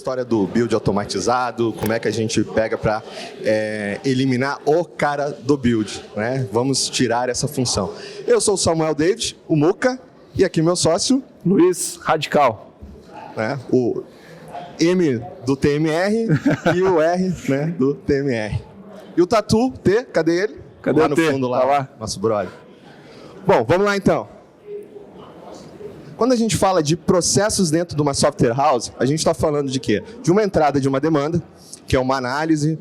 história do build automatizado, como é que a gente pega para eliminar o cara do build, né? Vamos tirar essa função. Eu sou o Samuel David, o Muca, e aqui meu sócio... Luiz Radical. Né? O M do TMR e o R, né, do TMR. E o Tatu, T, cadê ele? Cadê lá o no T? fundo, lá, tá lá, nosso brother. Bom, vamos lá então. Quando a gente fala de processos dentro de uma software house, a gente está falando de quê? De uma entrada de uma demanda, que é uma análise,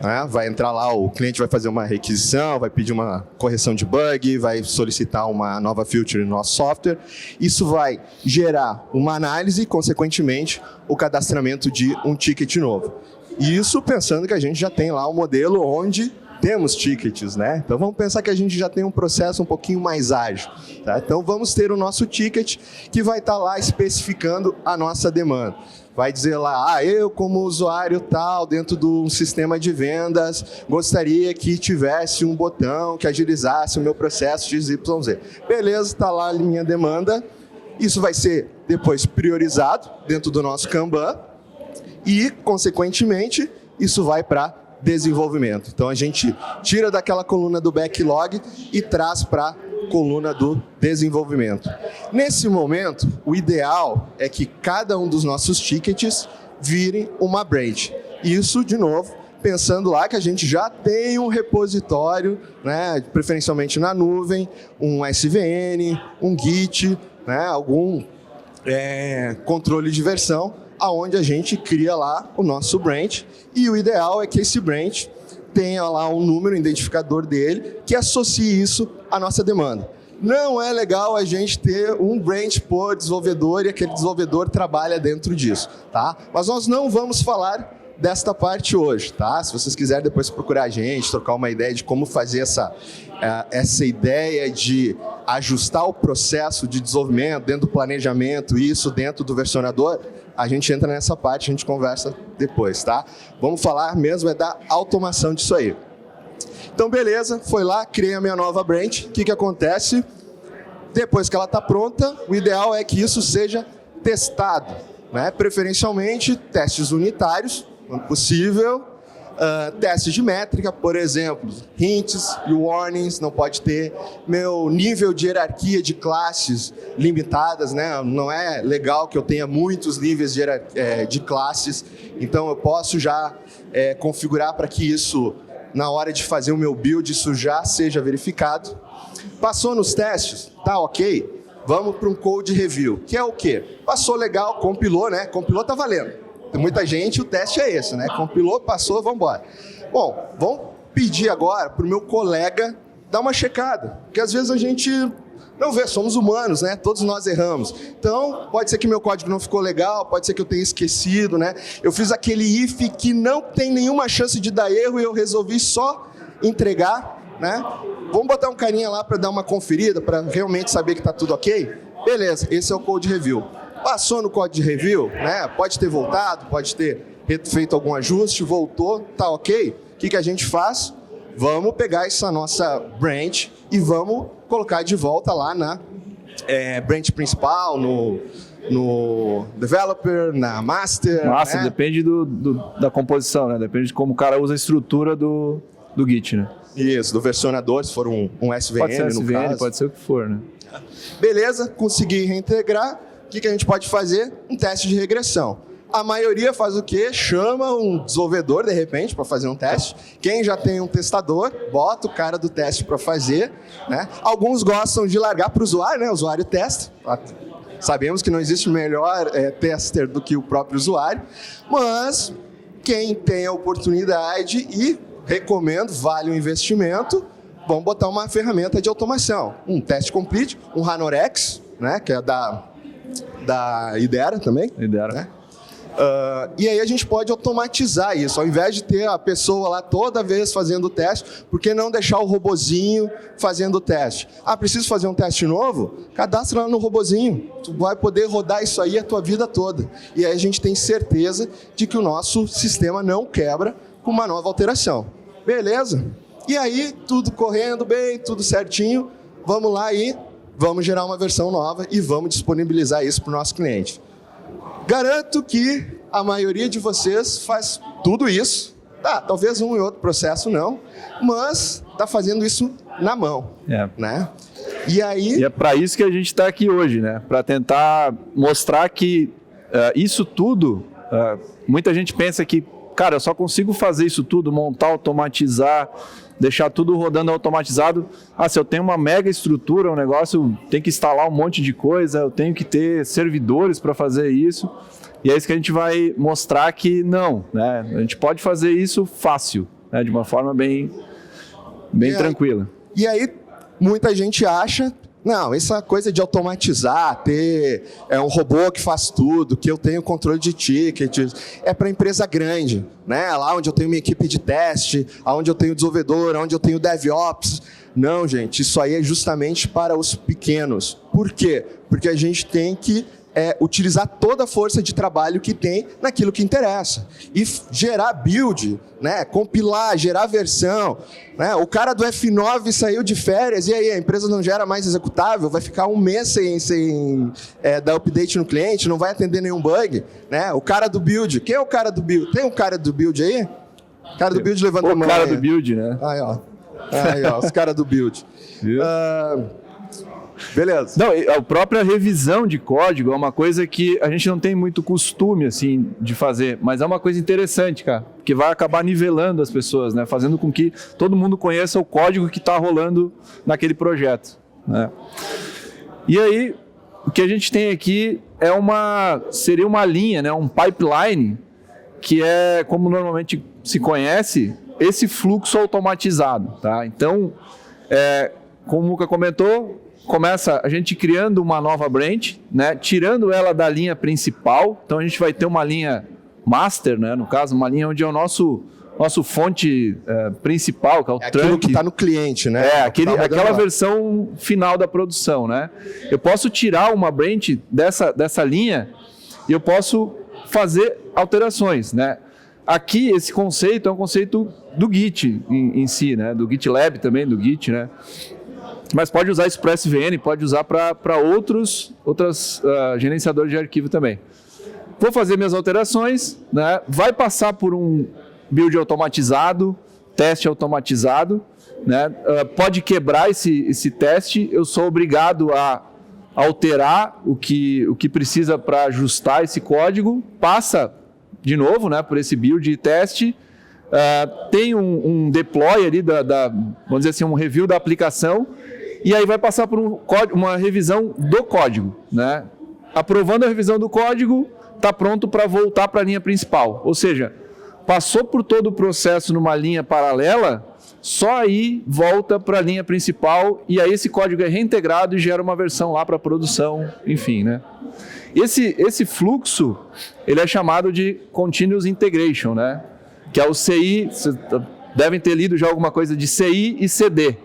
né? Vai entrar lá, o cliente vai fazer uma requisição, vai pedir uma correção de bug, vai solicitar uma nova feature no nosso software. Isso vai gerar uma análise e, consequentemente, o cadastramento de um ticket novo. Isso pensando que a gente já tem lá um modelo onde temos tickets, né? Então vamos pensar que a gente já tem um processo um pouquinho mais ágil, tá? Então vamos ter o nosso ticket que vai estar lá especificando a nossa demanda. Vai dizer lá, eu como usuário tal, dentro do sistema de vendas, gostaria que tivesse um botão que agilizasse o meu processo de XYZ. Beleza, está lá a minha demanda. Isso vai ser depois priorizado dentro do nosso Kanban e, consequentemente, isso vai para desenvolvimento. Então a gente tira daquela coluna do backlog e traz para a coluna do desenvolvimento. Nesse momento, o ideal é que cada um dos nossos tickets vire uma branch. Isso, de novo, pensando lá que a gente já tem um repositório, né, preferencialmente na nuvem, um SVN, um Git, né, algum controle de versão, aonde a gente cria lá o nosso branch, e o ideal é que esse branch tenha lá um número, um identificador dele, que associe isso à nossa demanda. Não é legal a gente ter um branch por desenvolvedor e aquele desenvolvedor trabalha dentro disso, tá? Mas nós não vamos falar desta parte hoje, tá? Se vocês quiserem depois procurar a gente, trocar uma ideia de como fazer essa ideia de ajustar o processo de desenvolvimento dentro do planejamento, isso dentro do versionador, a gente entra nessa parte, a gente conversa depois, tá? Vamos falar mesmo da automação disso aí. Então, beleza, foi lá, criei a minha nova branch. O que acontece? Depois que ela está pronta, o ideal é que isso seja testado, né? Preferencialmente, testes unitários, quando possível. Testes de métrica, por exemplo, hints e warnings, não pode ter. Meu nível de hierarquia de classes limitadas, né? Não é legal que eu tenha muitos níveis de classes, então eu posso já configurar para que isso, na hora de fazer o meu build, isso já seja verificado. Passou nos testes, tá ok? Vamos para um code review, que é o quê? Passou legal, compilou, né? Compilou, tá valendo. Tem muita gente, o teste é esse, né? Compilou, passou, vamos embora. Bom, vamos pedir agora para o meu colega dar uma checada, porque às vezes a gente não vê, somos humanos, né? Todos nós erramos. Então, pode ser que meu código não ficou legal, pode ser que eu tenha esquecido, né? Eu fiz aquele if que não tem nenhuma chance de dar erro e eu resolvi só entregar, né? Vamos botar um carinha lá para dar uma conferida, para realmente saber que está tudo ok? Beleza, esse é o code review. Passou no código de review, né? Pode ter voltado, pode ter feito algum ajuste, voltou, tá ok? O que a gente faz? Vamos pegar essa nossa branch e vamos colocar de volta lá na branch principal, no developer, na master. Nossa, né? Depende da composição, né? Depende de como o cara usa a estrutura do Git, né? Isso, do versionador, se for um SVN, pode ser no SVN, caso. pode ser o que for, né? Beleza, consegui reintegrar. O que a gente pode fazer? Um teste de regressão. A maioria faz o quê? Chama um desenvolvedor, de repente, para fazer um teste. Quem já tem um testador, bota o cara do teste para fazer, né? Alguns gostam de largar para o usuário, né? O usuário testa. Sabemos que não existe melhor tester do que o próprio usuário, mas quem tem a oportunidade e recomendo, vale o investimento, vamos botar uma ferramenta de automação. Um teste complete, um Ranorex, né? Que é da Idera também. Idera. Né? E aí a gente pode automatizar isso, ao invés de ter a pessoa lá toda vez fazendo o teste, por que não deixar o robozinho fazendo o teste? Preciso fazer um teste novo? Cadastra lá no robozinho, tu vai poder rodar isso aí a tua vida toda. E aí a gente tem certeza de que o nosso sistema não quebra com uma nova alteração. Beleza? E aí, tudo correndo bem, tudo certinho, vamos lá e vamos gerar uma versão nova e vamos disponibilizar isso para o nosso cliente. Garanto que a maioria de vocês faz tudo isso. Tá, talvez um e outro processo não, mas está fazendo isso na mão, né? E aí... E é para isso que a gente está aqui hoje, né? Para tentar mostrar que isso tudo, muita gente pensa que, cara, eu só consigo fazer isso tudo, montar, automatizar, deixar tudo rodando automatizado. Se eu tenho uma mega estrutura, um negócio, tem que instalar um monte de coisa, eu tenho que ter servidores para fazer isso. E é isso que a gente vai mostrar que não, né? A gente pode fazer isso fácil, né? De uma forma bem tranquila. E aí, muita gente acha, não, essa coisa de automatizar, ter um robô que faz tudo, que eu tenho controle de tickets, é para empresa grande, né? Lá onde eu tenho minha equipe de teste, onde eu tenho desenvolvedor, onde eu tenho DevOps. Não, gente, isso aí é justamente para os pequenos. Por quê? Porque a gente tem que utilizar toda a força de trabalho que tem naquilo que interessa. E gerar build, né? Compilar, gerar versão. Né? O cara do F9 saiu de férias, e aí a empresa não gera mais executável, vai ficar um mês sem dar update no cliente, não vai atender nenhum bug. Né? O cara do build. Quem é o cara do build? Tem um cara do build aí? O cara do build levanta a mão. O cara do build, né? Aí, ó, os caras do build. Beleza. Não, a própria revisão de código é uma coisa que a gente não tem muito costume assim, de fazer, mas é uma coisa interessante, cara, que vai acabar nivelando as pessoas, né? Fazendo com que todo mundo conheça o código que está rolando naquele projeto. Né? E aí, o que a gente tem aqui seria uma linha, né? Um pipeline, que é, como normalmente se conhece, esse fluxo automatizado. Tá? Então, como o Luca comentou, começa a gente criando uma nova branch, né? Tirando ela da linha principal. Então a gente vai ter uma linha master, né? No caso, uma linha onde é o nosso fonte principal, que é o trunk. Aquilo que está no cliente, né? Aquela versão final da produção, né? Eu posso tirar uma branch dessa linha e eu posso fazer alterações, né? Aqui, esse conceito é um conceito do Git em si, né? Do GitLab também, do Git, né? Mas pode usar isso para SVN, pode usar para outros gerenciadores de arquivo também. Vou fazer minhas alterações, né? Vai passar por um build automatizado, teste automatizado, né? Pode quebrar esse teste, eu sou obrigado a alterar o que precisa para ajustar esse código, passa de novo, né, por esse build e teste, tem um deploy ali, vamos dizer assim, um review da aplicação, e aí vai passar por uma revisão do código. Né? Aprovando a revisão do código, está pronto para voltar para a linha principal. Ou seja, passou por todo o processo numa linha paralela, só aí volta para a linha principal, e aí esse código é reintegrado e gera uma versão lá para produção, enfim, né? Esse fluxo, ele é chamado de Continuous Integration, né? Que é o CI, vocês devem ter lido já alguma coisa de CI e CD.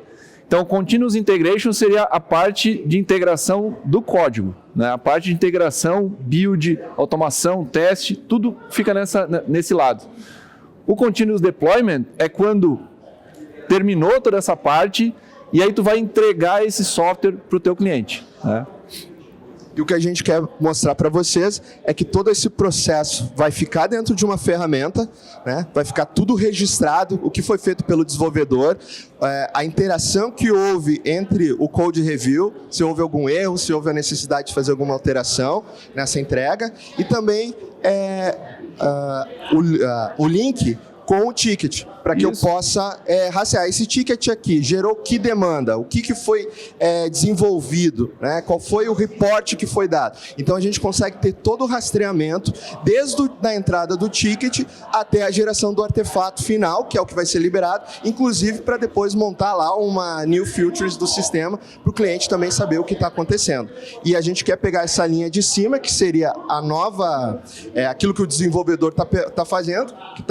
Então, Continuous Integration seria a parte de integração do código, né? A parte de integração, build, automação, teste, tudo fica nesse lado. O Continuous Deployment é quando terminou toda essa parte e aí tu vai entregar esse software para o teu cliente, né? E o que a gente quer mostrar para vocês é que todo esse processo vai ficar dentro de uma ferramenta, né? Vai ficar tudo registrado, o que foi feito pelo desenvolvedor, a interação que houve entre o code review, se houve algum erro, se houve a necessidade de fazer alguma alteração nessa entrega, e também o link com o ticket, para que eu possa rastrear. Esse ticket aqui gerou que demanda, o que foi desenvolvido, né? Qual foi o reporte que foi dado. Então a gente consegue ter todo o rastreamento, desde a entrada do ticket até a geração do artefato final, que é o que vai ser liberado, inclusive para depois montar lá uma new features do sistema, para o cliente também saber o que está acontecendo. E a gente quer pegar essa linha de cima, que seria a nova, aquilo que o desenvolvedor está fazendo, que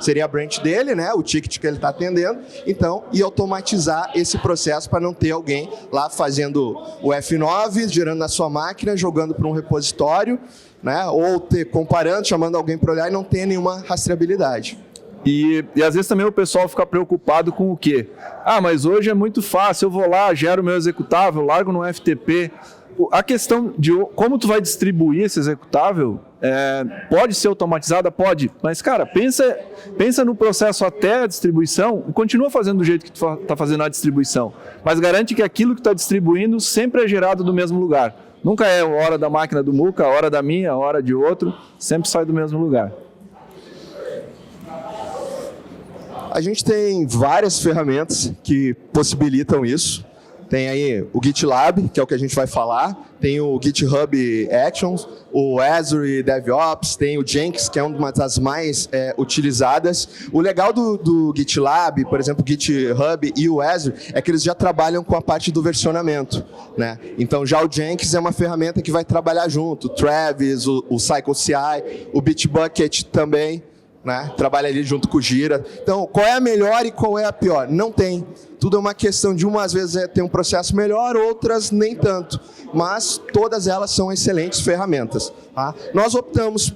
seria a branch dele, né, o ticket que ele está atendendo, então, e automatizar esse processo para não ter alguém lá fazendo o F9, gerando na sua máquina, jogando para um repositório, né, ou comparando, chamando alguém para olhar e não ter nenhuma rastreabilidade. E às vezes também o pessoal fica preocupado com o quê? Mas hoje é muito fácil, eu vou lá, gero meu executável, largo no FTP, A questão de como tu vai distribuir esse executável pode ser automatizada? Pode. Mas, cara, pensa no processo até a distribuição e continua fazendo do jeito que tu está fazendo a distribuição. Mas garante que aquilo que está distribuindo sempre é gerado do mesmo lugar. Nunca é a hora da máquina do Muca, a hora da minha, a hora de outro. Sempre sai do mesmo lugar. A gente tem várias ferramentas que possibilitam isso. Tem aí o GitLab, que é o que a gente vai falar, tem o GitHub Actions, o Azure DevOps, tem o Jenkins, que é uma das mais utilizadas. O legal do GitLab, por exemplo, o GitHub e o Azure, é que eles já trabalham com a parte do versionamento, né? Então já o Jenkins é uma ferramenta que vai trabalhar junto, o Travis, o CycleCI, o Bitbucket também, né? Trabalha ali junto com o Gira. Então, qual é a melhor e qual é a pior? Não tem. Tudo é uma questão de umas vezes ter um processo melhor, outras nem tanto. Mas todas elas são excelentes ferramentas. Tá? Nós optamos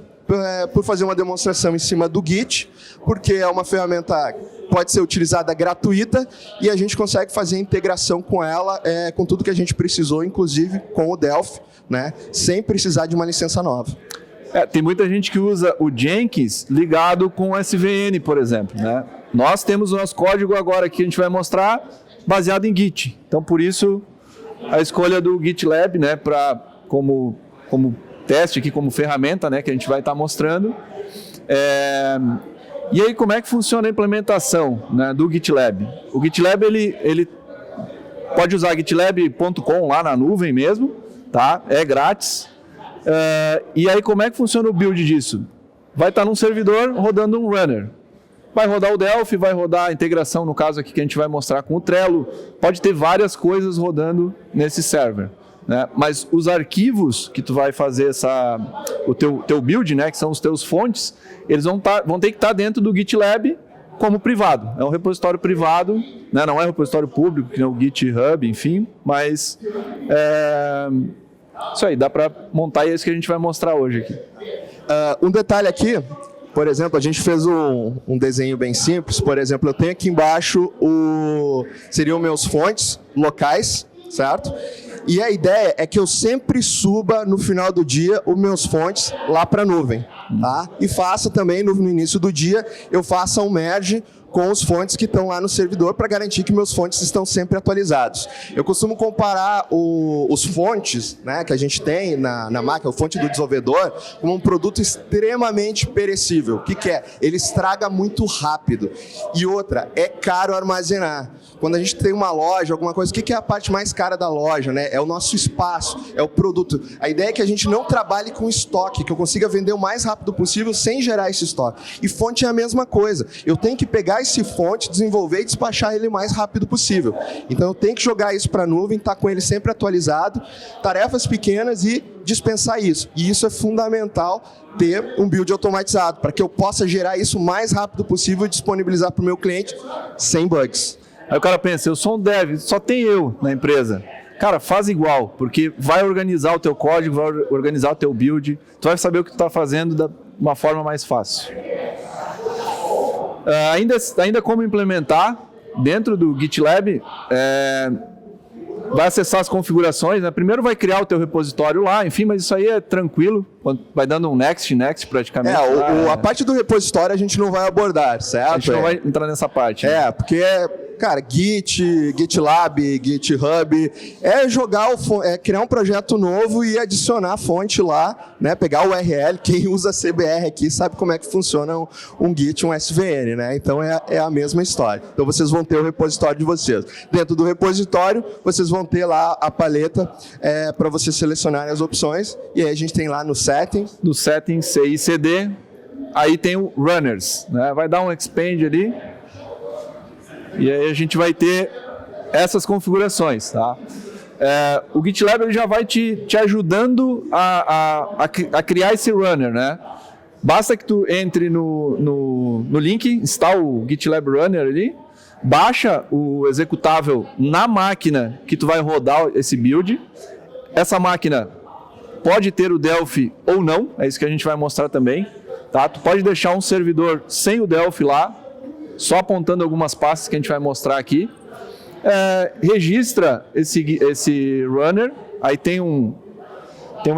por fazer uma demonstração em cima do Git, porque é uma ferramenta que pode ser utilizada gratuita e a gente consegue fazer integração com ela, com tudo que a gente precisou, inclusive com o Delphi, né? Sem precisar de uma licença nova. Tem muita gente que usa o Jenkins ligado com o SVN, por exemplo, né? Nós temos o nosso código agora que a gente vai mostrar baseado em Git. Então, por isso, a escolha do GitLab, né, como teste aqui, como ferramenta, né, que a gente vai estar mostrando. E aí, como é que funciona a implementação, né, do GitLab? O GitLab, ele pode usar gitlab.com lá na nuvem mesmo, tá? É grátis. E aí, como é que funciona o build disso? Vai estar num servidor rodando um runner. Vai rodar o Delphi, vai rodar a integração, no caso aqui que a gente vai mostrar com o Trello. Pode ter várias coisas rodando nesse server, né? Mas os arquivos que tu vai fazer o teu build, né, que são os teus fontes, eles vão ter que estar dentro do GitLab como privado. É um repositório privado, né? Não é um repositório público, que é o GitHub, enfim, mas isso aí, dá para montar e é isso que a gente vai mostrar hoje aqui. Um detalhe aqui, por exemplo, a gente fez um desenho bem simples. Por exemplo, eu tenho aqui embaixo seriam meus fontes locais, certo? E a ideia é que eu sempre suba no final do dia os meus fontes lá para a nuvem, tá? E faça também no início do dia, eu faça um merge com os fontes que estão lá no servidor para garantir que meus fontes estão sempre atualizados. Eu costumo comparar os fontes, né, que a gente tem na máquina, o fonte do desenvolvedor, como um produto extremamente perecível. O que é? Ele estraga muito rápido. E outra, é caro armazenar. Quando a gente tem uma loja, alguma coisa, o que é a parte mais cara da loja, né? É o nosso espaço, é o produto. A ideia é que a gente não trabalhe com estoque, que eu consiga vender o mais rápido possível sem gerar esse estoque. E fonte é a mesma coisa. Eu tenho que pegar esse fonte, desenvolver e despachar ele o mais rápido possível. Então eu tenho que jogar isso para a nuvem, estar com ele sempre atualizado, tarefas pequenas e dispensar isso. E isso é fundamental, ter um build automatizado, para que eu possa gerar isso o mais rápido possível e disponibilizar para o meu cliente sem bugs. Aí o cara pensa, eu sou um dev, só tem eu na empresa. Cara, faz igual, porque vai organizar o teu código, vai organizar o teu build, tu vai saber o que tu está fazendo de uma forma mais fácil. Ainda como implementar, dentro do GitLab, vai acessar as configurações, né? Primeiro vai criar o teu repositório lá, enfim, mas isso aí é tranquilo, vai dando um next praticamente. A parte do repositório a gente não vai abordar, certo? A gente não vai entrar nessa parte. Né? Porque cara, Git, GitLab, GitHub, criar um projeto novo e adicionar a fonte lá, né? Pegar o URL, quem usa CBR aqui sabe como é que funciona um Git, um SVN, né? Então é a mesma história. Então vocês vão ter o repositório de vocês. Dentro do repositório, vocês vão ter lá a paleta para vocês selecionarem as opções, e aí a gente tem lá no Settings. No Settings, CI/CD, aí tem o Runners, né? Vai dar um expand ali, e aí a gente vai ter essas configurações, tá? O GitLab ele já vai te ajudando a criar esse runner, né? Basta que tu entre no link, instala o GitLab Runner ali, baixa o executável na máquina que tu vai rodar esse build. Essa máquina pode ter o Delphi ou não, é isso que a gente vai mostrar também, tá? Tu pode deixar um servidor sem o Delphi lá, só apontando algumas pastas que a gente vai mostrar aqui. Registra esse runner Aí tem um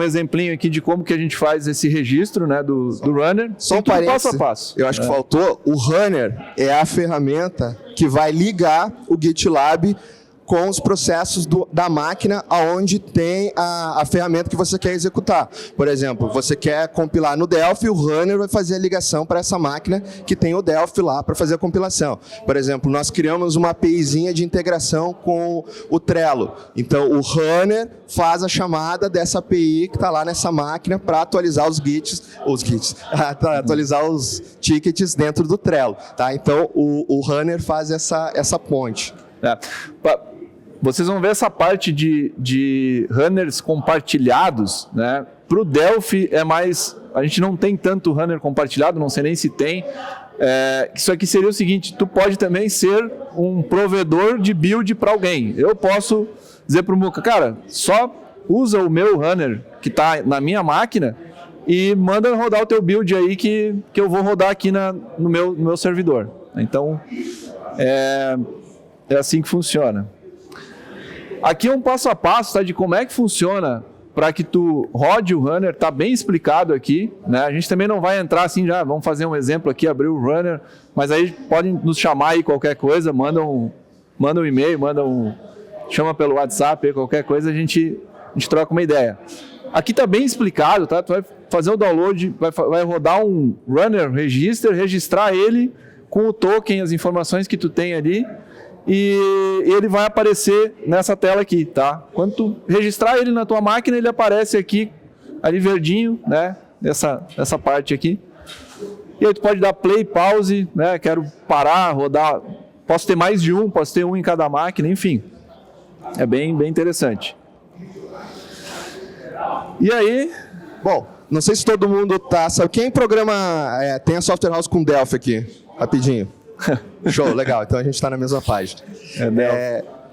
exemplinho aqui de como que a gente faz esse registro, né, do runner. Só um parênteses, passo a passo. Eu acho que faltou. O runner é a ferramenta que vai ligar o GitLab com os processos da máquina aonde tem a ferramenta que você quer executar. Por exemplo, você quer compilar no Delphi, o runner vai fazer a ligação para essa máquina que tem o Delphi lá para fazer a compilação. Por exemplo, nós criamos uma APIzinha de integração com o Trello. Então, o runner faz a chamada dessa API que está lá nessa máquina para atualizar atualizar os tickets dentro do Trello. Tá? Então, o runner faz essa ponte. Vocês vão ver essa parte de runners compartilhados, né? Para o Delphi é mais... A gente não tem tanto runner compartilhado, não sei nem se tem. Isso aqui seria o seguinte, tu pode também ser um provedor de build para alguém. Eu posso dizer para o Muca, cara, só usa o meu runner que está na minha máquina e manda rodar o teu build aí que eu vou rodar aqui no meu servidor. Então, é assim que funciona. Aqui é um passo a passo, tá, de como é que funciona para que tu rode o runner, está bem explicado aqui, né? A gente também não vai entrar assim, já vamos fazer um exemplo aqui, abrir o runner, mas aí podem nos chamar aí qualquer coisa, manda um e-mail, chama pelo WhatsApp, aí, qualquer coisa, a gente troca uma ideia. Aqui está bem explicado, tá? Tu vai fazer o download, vai rodar um runner register, registrar ele com o token, as informações que tu tem ali, e ele vai aparecer nessa tela aqui, tá? Quando tu registrar ele na tua máquina, ele aparece aqui, ali verdinho, né? Nessa parte aqui. E aí tu pode dar play, pause, né? Quero parar, rodar. Posso ter mais de um, posso ter um em cada máquina, enfim. É bem interessante. E aí... Bom, não sei se todo mundo sabe. Quem tem a Software House com Delphi aqui? Rapidinho. Show, legal. Então a gente está na mesma página.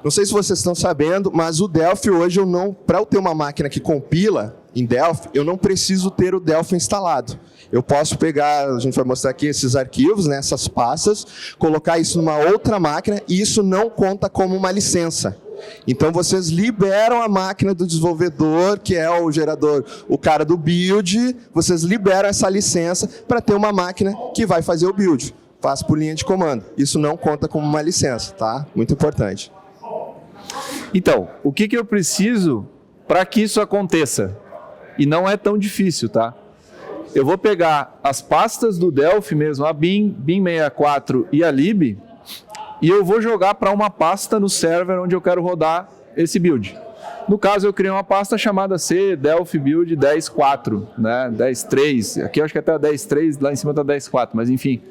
Não sei se vocês estão sabendo, mas o Delphi hoje, para eu ter uma máquina que compila em Delphi, eu não preciso ter o Delphi instalado. Eu posso pegar, a gente vai mostrar aqui esses arquivos, né, essas pastas, colocar isso numa outra máquina e isso não conta como uma licença. Então vocês liberam a máquina do desenvolvedor, que é o gerador, o cara do build, vocês liberam essa licença para ter uma máquina que vai fazer o build. Faz por linha de comando. Isso não conta como uma licença, tá? Muito importante. Então, o que eu preciso para que isso aconteça? E não é tão difícil, tá? Eu vou pegar as pastas do Delphi mesmo, a bin 64 e a lib, e eu vou jogar para uma pasta no server onde eu quero rodar esse build. No caso, eu criei uma pasta chamada Delphi Build 10.4, né? 10.3. Aqui eu acho que até a 10.3, lá em cima está 10.4, mas enfim...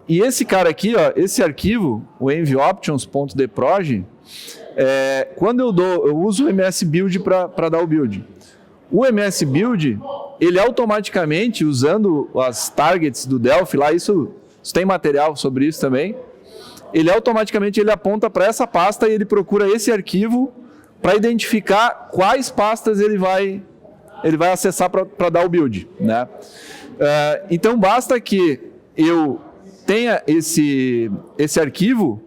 e esse cara aqui, ó, esse arquivo, o envoptions.dproj, quando eu uso o MSBuild para dar o build. O MSBuild, ele automaticamente, usando as targets do Delphi, lá isso tem material sobre isso também, ele automaticamente aponta para essa pasta e ele procura esse arquivo para identificar quais pastas ele vai acessar para dar o build, né? Então basta que eu tenha esse arquivo,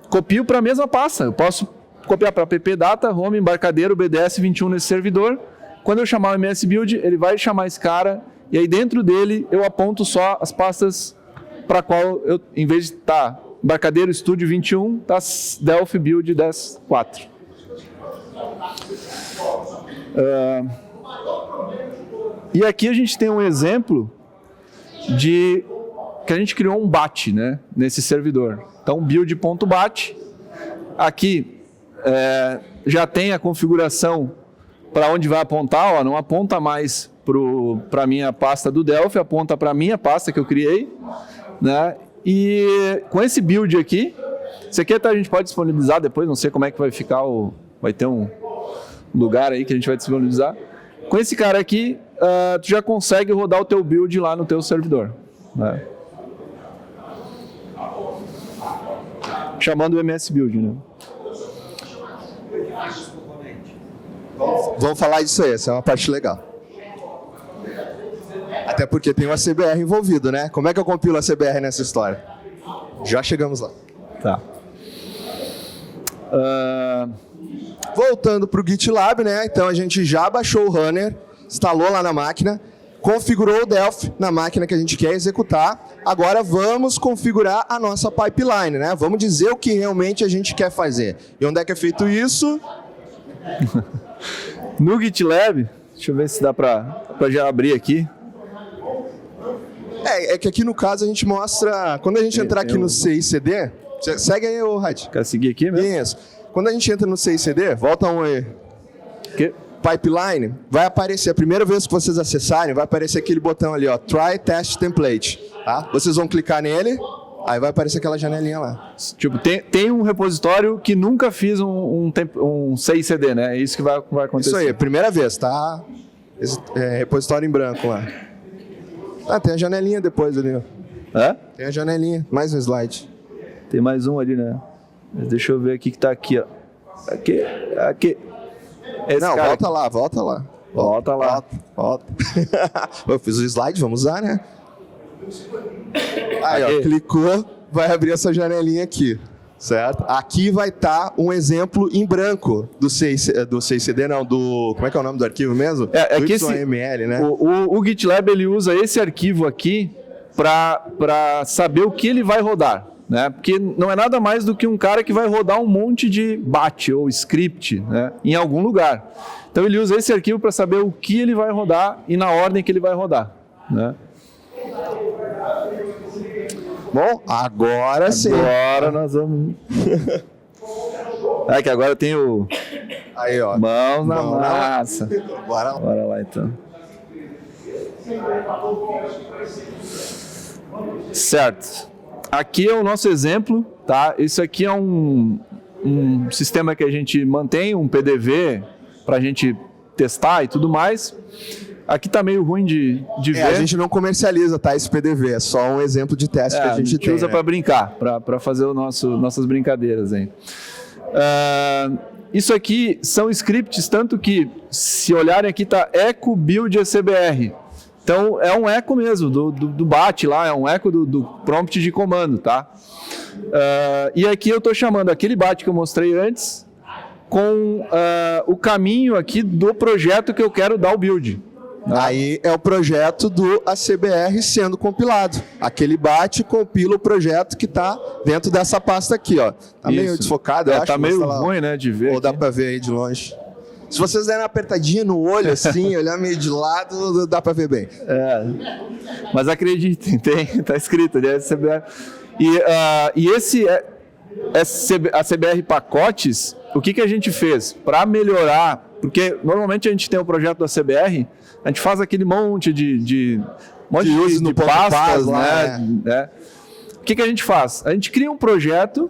copio para a mesma pasta. Eu posso copiar para ppdata, home, embarcadeiro, BDS21 nesse servidor. Quando eu chamar o MSBuild, ele vai chamar esse cara, e aí dentro dele eu aponto só as pastas para qual eu, em vez de estar embarcadeiro Studio 21, está Delphi Build 10.4. E aqui a gente tem um exemplo que a gente criou um bat, né, nesse servidor. Então, build.bat, aqui já tem a configuração para onde vai apontar, ó, não aponta mais para a minha pasta do Delphi, aponta para a minha pasta que eu criei, né, e com esse build aqui, isso aqui até a gente pode disponibilizar depois, não sei como é que vai ficar, vai ter um lugar aí que a gente vai disponibilizar. Com esse cara aqui, tu já consegue rodar o teu build lá no teu servidor, né? Chamando o MSBuild, né? Vamos falar disso aí, essa é uma parte legal. Até porque tem uma CBR envolvido, né? Como é que eu compilo a CBR nessa história? Já chegamos lá. Tá. Voltando para o GitLab, né? Então a gente já baixou o runner, instalou lá na máquina, configurou o Delphi na máquina que a gente quer executar. Agora vamos configurar a nossa pipeline, né? Vamos dizer o que realmente a gente quer fazer. E onde é que é feito isso? No GitLab, deixa eu ver se dá para já abrir aqui. É que aqui no caso a gente mostra... Quando a gente entrar aqui no CI/CD... Segue aí, ô Rad. Quer seguir aqui mesmo? Isso. Quando a gente entra no CI/CD, volta um aí. Que? Pipeline, vai aparecer, a primeira vez que vocês acessarem, vai aparecer aquele botão ali, ó, Try Test Template. Tá? Vocês vão clicar nele, aí vai aparecer aquela janelinha lá. Tipo, tem um repositório que nunca fiz um CI/CD, né? É isso que vai acontecer. Isso aí, primeira vez, tá? Repositório em branco lá. Ah, tem a janelinha depois ali, ó. Hã? Tem a janelinha, mais um slide. Tem mais um ali, né? Mas deixa eu ver aqui que tá aqui, ó. Aqui. Esse não, cara volta lá. Volta lá. Volta. Eu fiz o slide, vamos usar, né? Aí, ó, clicou, vai abrir essa janelinha aqui, certo? Aqui vai estar um exemplo em branco do CI/CD, não, do... Como é que é o nome do arquivo mesmo? É que YML, né? O GitLab, ele usa esse arquivo aqui para saber o que ele vai rodar. Né? Porque não é nada mais do que um cara que vai rodar um monte de batch ou script, né, em algum lugar. Então ele usa esse arquivo para saber o que ele vai rodar e na ordem que ele vai rodar. Né? Bom, agora sim. Agora nós vamos... É que agora tem o... Aí, ó. Mãos na massa. Bora lá então. Certo. Aqui é o nosso exemplo, tá? Isso aqui é um sistema que a gente mantém, um PDV, para a gente testar e tudo mais. Aqui tá meio ruim de ver. A gente não comercializa, tá? Esse PDV, é só um exemplo de teste que a gente tem. Usa, né? para brincar, para fazer nossas brincadeiras aí. Isso aqui são scripts, tanto que, se olharem aqui, tá echo build ACBR. Então, é um eco mesmo, do BAT lá, é um eco do prompt de comando, tá? E aqui eu estou chamando aquele BAT que eu mostrei antes com o caminho aqui do projeto que eu quero dar o build. Né? Aí é o projeto do ACBR sendo compilado. Aquele BAT compila o projeto que está dentro dessa pasta aqui, ó. Tá meio desfocado, eu acho. Tá meio ruim, né, de ver. Ou dá para ver aí de longe. Se vocês derem uma apertadinha no olho, assim, olhar meio de lado, dá para ver bem. Mas acreditem, tá escrito, né? E esse ACBR pacotes, o que a gente fez? Para melhorar, porque normalmente a gente tem o projeto do ACBR, a gente faz aquele monte de uso de pastas, né? O que a gente faz? A gente cria um projeto...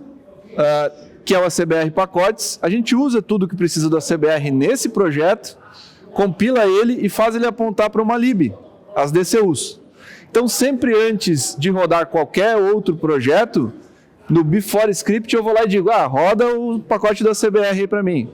que é o ACBR Pacotes, a gente usa tudo que precisa do ACBR nesse projeto, compila ele e faz ele apontar para uma lib, as DCUs. Então, sempre antes de rodar qualquer outro projeto, no Before Script eu vou lá e digo, roda o pacote do ACBR aí para mim.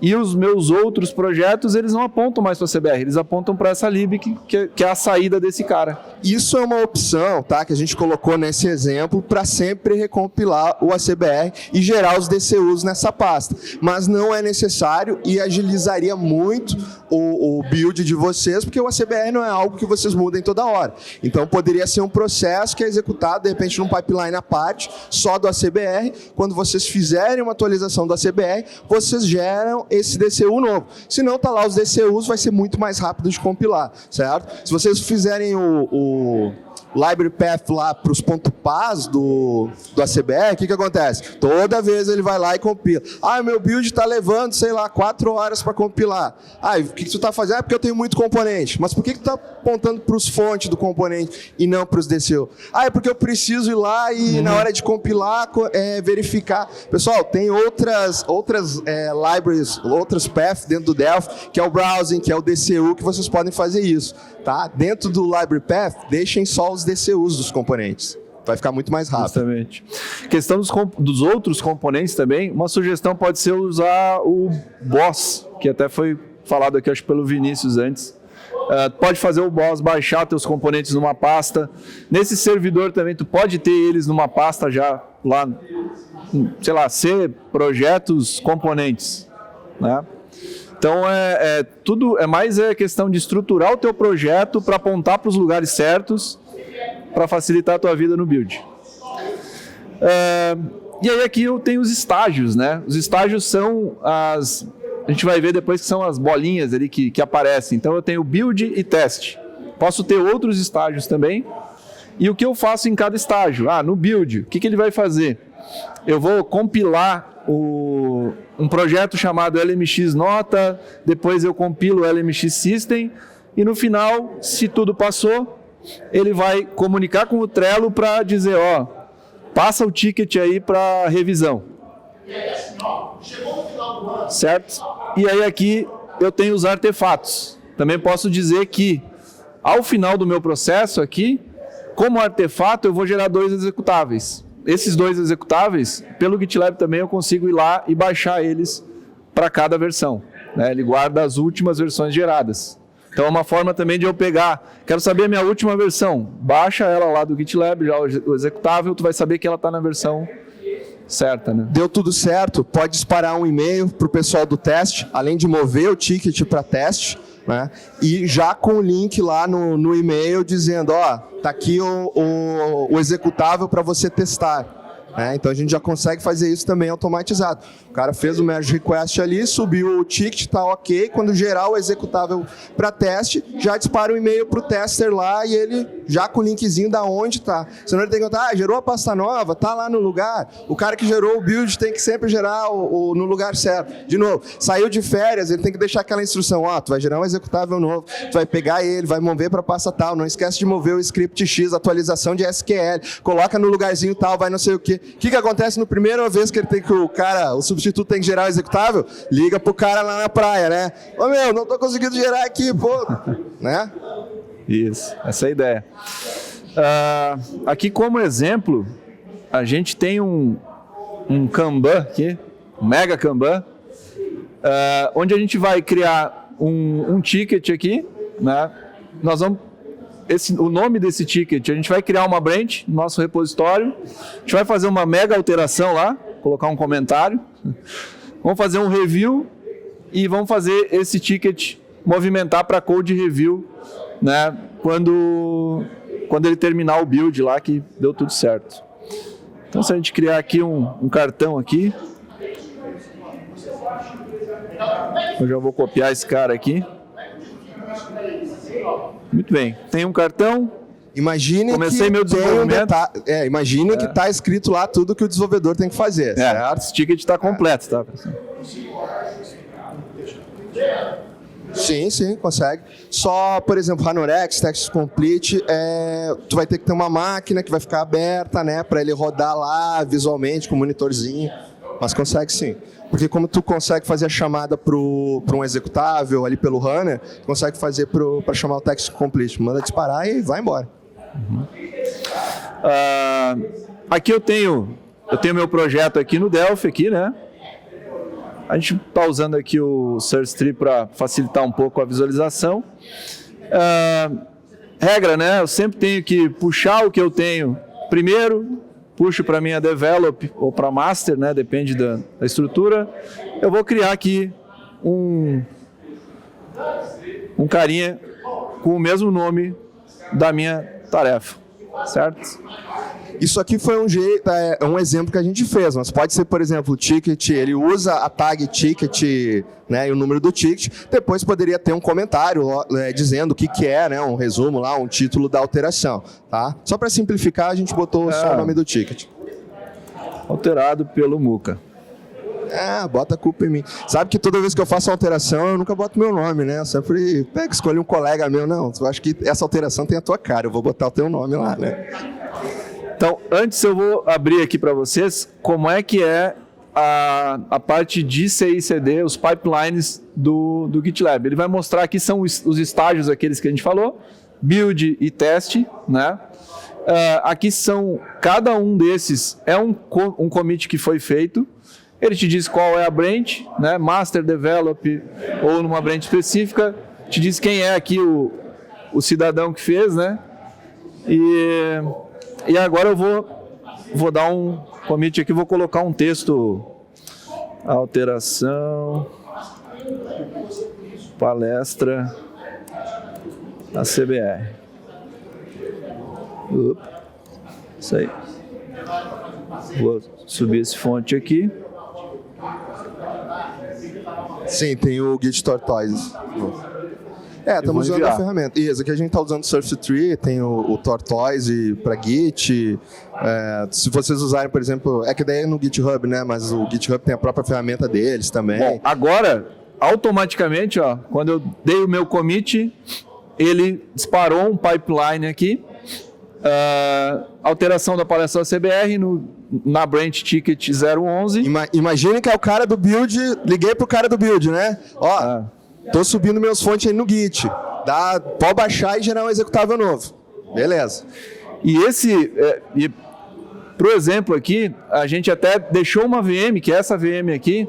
E os meus outros projetos, eles não apontam mais para o CBR, eles apontam para essa lib que é a saída desse cara. Isso é uma opção, tá, que a gente colocou nesse exemplo para sempre recompilar o ACBR e gerar os DCUs nessa pasta. Mas não é necessário e agilizaria muito o build de vocês, porque o ACBR não é algo que vocês mudem toda hora. Então poderia ser um processo que é executado, de repente, num pipeline à parte, só do ACBR. Quando vocês fizerem uma atualização do ACBR, vocês geram esse DCU novo. Se não tá lá os DCUs, vai ser muito mais rápido de compilar, certo? Se vocês fizerem o library path lá para os .pas do ACBR, o que acontece? Toda vez ele vai lá e compila. Meu build está levando, sei lá, 4 horas para compilar. O que tu está fazendo? Porque eu tenho muito componente. Mas por que tu está apontando para os fontes do componente e não para os DCU? É porque eu preciso ir lá e na hora de compilar, verificar. Pessoal, tem outras libraries, outras paths dentro do Delphi, que é o browsing, que é o DCU, que vocês podem fazer isso. Tá? Dentro do library path, deixem só os DCUs dos componentes. Vai ficar muito mais rápido. Justamente. Questão dos outros componentes também, uma sugestão pode ser usar o Boss, que até foi falado aqui, acho, pelo Vinícius antes, Pode fazer o boss baixar teus componentes numa pasta. Nesse servidor também tu pode ter eles numa pasta já lá, sei lá, C, projetos, componentes, né? Então, tudo é mais questão de estruturar o teu projeto para apontar para os lugares certos, para facilitar a tua vida no build. E aí aqui eu tenho os estágios, né? Os estágios são as... A gente vai ver depois que são as bolinhas ali que aparecem. Então eu tenho build e teste. Posso ter outros estágios também. E o que eu faço em cada estágio? No build, o que ele vai fazer? Eu vou compilar um projeto chamado LMX Nota, depois eu compilo o LMX System, e no final, se tudo passou, ele vai comunicar com o Trello para dizer, passa o ticket aí para revisão. Certo? E aí aqui eu tenho os artefatos. Também posso dizer que, ao final do meu processo aqui, como artefato, eu vou gerar 2 executáveis. Esses 2 executáveis, pelo GitLab também eu consigo ir lá e baixar eles para cada versão, né? Ele guarda as últimas versões geradas. Então é uma forma também de eu pegar, quero saber a minha última versão, baixa ela lá do GitLab, já o executável, tu vai saber que ela está na versão certa, né? Deu tudo certo, pode disparar um e-mail para o pessoal do teste, além de mover o ticket para teste, né? E já com o link lá no e-mail dizendo, tá aqui o executável para você testar. Então a gente já consegue fazer isso também automatizado. O cara fez o merge request ali, subiu o ticket, tá ok. Quando gerar o executável para teste, já dispara o e-mail para o tester lá e ele já com o linkzinho da onde tá. Senão ele tem que contar, gerou a pasta nova, tá lá no lugar. O cara que gerou o build tem que sempre gerar no lugar certo. De novo, saiu de férias, ele tem que deixar aquela instrução, tu vai gerar um executável novo, tu vai pegar ele, vai mover para pasta tal, não esquece de mover o script X, atualização de SQL, coloca no lugarzinho tal, vai não sei o quê. O que acontece na primeira vez que ele tem que o substituto tem que gerar o executável? Liga pro cara lá na praia, né? Não tô conseguindo gerar aqui, pô, né? Isso, essa é a ideia. Aqui como exemplo, a gente tem um Kanban aqui, um mega Kanban, onde a gente vai criar um ticket aqui, né? Nós vamos o nome desse ticket, a gente vai criar uma branch no nosso repositório, a gente vai fazer uma mega alteração lá, colocar um comentário, vamos fazer um review e vamos fazer esse ticket movimentar para code review, né, quando ele terminar o build lá que deu tudo certo. Então se a gente criar aqui um cartão aqui, eu já vou copiar esse cara aqui. Muito bem, tem um cartão. Imagine comecei que meu desenvolvimento. Imagine que está escrito lá tudo que o desenvolvedor tem que fazer. Certo? Esse ticket está completo, tá? Sim, consegue. Só, por exemplo, Ranorex, Text Complete, tu vai ter que ter uma máquina que vai ficar aberta, né, para ele rodar lá visualmente com um monitorzinho, mas consegue sim. Porque como tu consegue fazer a chamada para um executável ali pelo runner, tu consegue fazer para chamar o Text Complete. Manda disparar e vai embora. Uhum. Aqui eu tenho meu projeto aqui no Delphi, aqui, né? A gente está usando aqui o Search Tree para facilitar um pouco a visualização. Regra, né? Eu sempre tenho que puxar o que eu tenho primeiro, puxo para minha develop ou para master, né? Depende da estrutura. Eu vou criar aqui um carinha com o mesmo nome da minha tarefa, certo? Isso aqui foi um exemplo que a gente fez, mas pode ser, por exemplo, o ticket, ele usa a tag ticket, né, e o número do ticket, depois poderia ter um comentário dizendo o que é, né, um resumo lá, um título da alteração, tá? Só para simplificar, a gente botou só o nome do ticket. Alterado pelo Muca. Bota a culpa em mim. Sabe que toda vez que eu faço uma alteração, eu nunca boto meu nome, né? Eu sempre escolho um colega meu, não, eu acho que essa alteração tem a tua cara, eu vou botar o teu nome lá, né? Então, antes eu vou abrir aqui para vocês como é que é a parte de CI e CD, os pipelines do GitLab. Ele vai mostrar aqui, são os estágios aqueles que a gente falou, build e teste, né? Aqui são, cada um desses é um commit que foi feito. Ele te diz qual é a branch, né? Master, Develop ou numa branch específica. Te diz quem é aqui o cidadão que fez, né? E agora eu vou dar um commit aqui, vou colocar um texto, alteração, palestra da CBR. Isso aí. Vou subir esse fonte aqui. Sim, tem o Git Tortoise. Estamos usando a ferramenta. Isso, aqui a gente está usando o Surface Tree, tem o Tortoise para Git. Se vocês usarem, por exemplo, que daí é no GitHub, né? Mas o GitHub tem a própria ferramenta deles também. Bom, agora, automaticamente, ó, quando eu dei o meu commit, ele disparou um pipeline aqui. Alteração da palestra da CBR na branch ticket 011. Imagine que é o cara do build, liguei pro cara do build, né? Tô subindo meus fontes aí no Git. Pode baixar e gerar um executável novo. Beleza. E pro exemplo aqui, a gente até deixou uma VM, que é essa VM aqui,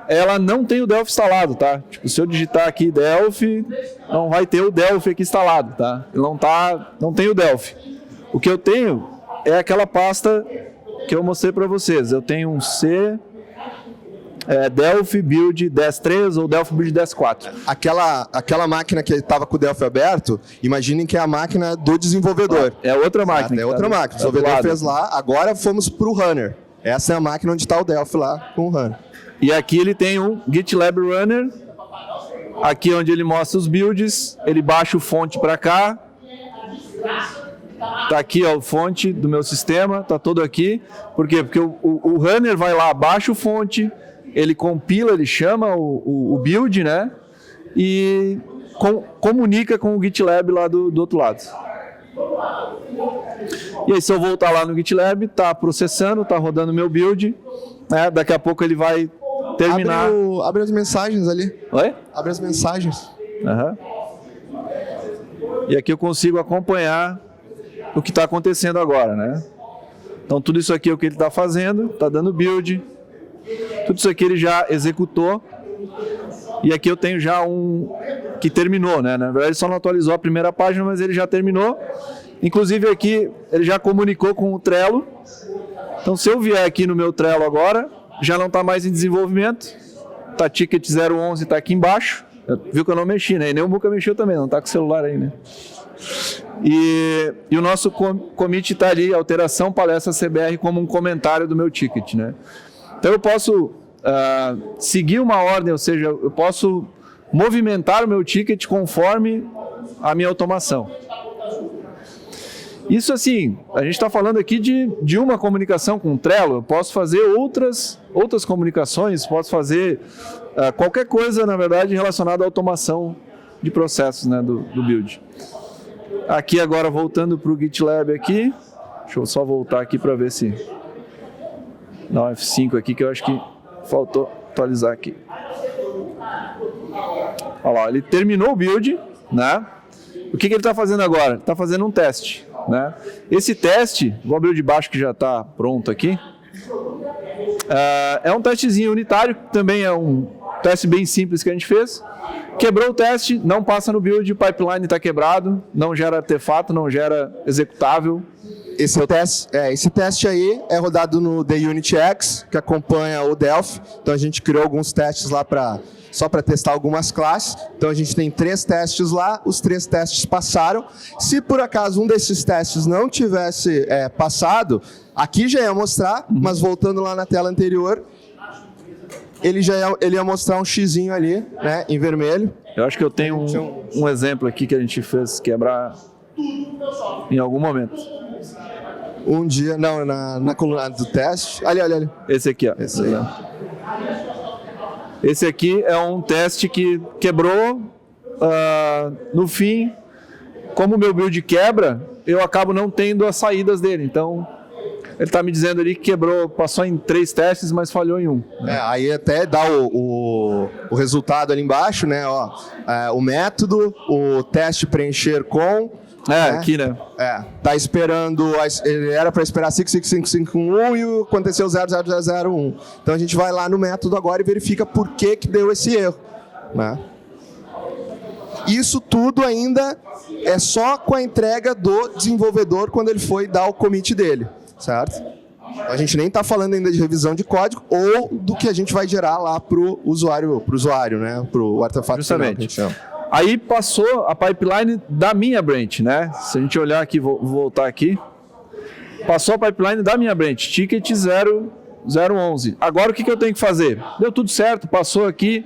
ela não tem o Delphi instalado, tá? Tipo, se eu digitar aqui Delphi, não vai ter o Delphi aqui instalado, tá? Não tem o Delphi. O que eu tenho é aquela pasta que eu mostrei para vocês. Eu tenho um C, Delphi Build 10.3 ou Delphi Build 10.4. Aquela máquina que estava com o Delphi aberto, imaginem que é a máquina do desenvolvedor. É outra máquina. É outra máquina. O desenvolvedor fez lá, agora fomos para o runner. Essa é a máquina onde está o Delphi lá com o runner. E aqui ele tem um GitLab Runner, aqui onde ele mostra os builds, ele baixa o fonte para cá. Tá aqui, ó, o fonte do meu sistema, tá todo aqui. Por quê? Porque o runner vai lá, baixa o fonte, ele compila, ele chama o build, né? E comunica com o GitLab lá do outro lado. E aí, se eu voltar lá no GitLab, tá processando, tá rodando meu build, né? Daqui a pouco ele vai terminar. Abre as mensagens ali. Oi? Abre as mensagens. Uhum. E aqui eu consigo acompanhar o que está acontecendo agora, né? Então tudo isso aqui é o que ele está fazendo, está dando build, tudo isso aqui ele já executou, e aqui eu tenho já um que terminou, né? Na verdade ele só não atualizou a primeira página, mas ele já terminou. Inclusive aqui ele já comunicou com o Trello. Então se eu vier aqui no meu Trello agora, já não está mais em desenvolvimento, tá ticket 011, está aqui embaixo. Viu que eu não mexi, né? E nem o Muca mexeu também, não está com o celular aí, né? E o nosso commit está ali, alteração palestra CBR, como um comentário do meu ticket, né? Então eu posso seguir uma ordem, ou seja, eu posso movimentar o meu ticket conforme a minha automação. Isso assim, a gente está falando aqui de uma comunicação com o Trello. Eu posso fazer outras comunicações, posso fazer qualquer coisa, na verdade, relacionada à automação de processos, né, do build. Aqui agora voltando para o GitLab aqui, deixa eu só voltar aqui para ver se dá um F5 aqui, que eu acho que faltou atualizar aqui. Olha lá, ele terminou o build, né? O que ele está fazendo agora? Está fazendo um teste, né? Esse teste, vou abrir o de baixo que já está pronto aqui, é um testezinho unitário, também é um teste bem simples que a gente fez. Quebrou o teste, não passa no build, o pipeline está quebrado, não gera artefato, não gera executável. Esse teste aí é rodado no The UnitX, que acompanha o Delphi. Então a gente criou alguns testes lá só para testar algumas classes. Então a gente tem 3 testes lá, os 3 testes passaram. Se por acaso um desses testes não tivesse passado, aqui já ia mostrar, mas voltando lá na tela anterior, ele ia mostrar um xizinho ali, né, em vermelho. Eu acho que eu tenho um exemplo aqui que a gente fez quebrar em algum momento. Um dia, não, na coluna do teste. Ali. Esse aqui, ó. Esse aí. Esse aqui é um teste que quebrou. No fim, como o meu build quebra, eu acabo não tendo as saídas dele. Então, ele está me dizendo ali que quebrou, passou em 3 testes, mas falhou em 1. Aí até dá o resultado ali embaixo, né? Ó, o método, o teste preencher com. Aqui, né? Tá esperando, ele era para esperar 65551 e aconteceu 00001. Então a gente vai lá no método agora e verifica por que deu esse erro, né? Isso tudo ainda é só com a entrega do desenvolvedor quando ele foi dar o commit dele, certo? A gente nem está falando ainda de revisão de código ou do que a gente vai gerar lá para o usuário, né? Para o artefato final, que a gente chama. Aí passou a pipeline da minha branch, né? Se a gente olhar aqui, vou voltar aqui. Passou a pipeline da minha branch, ticket 011. Agora o que eu tenho que fazer? Deu tudo certo, passou aqui.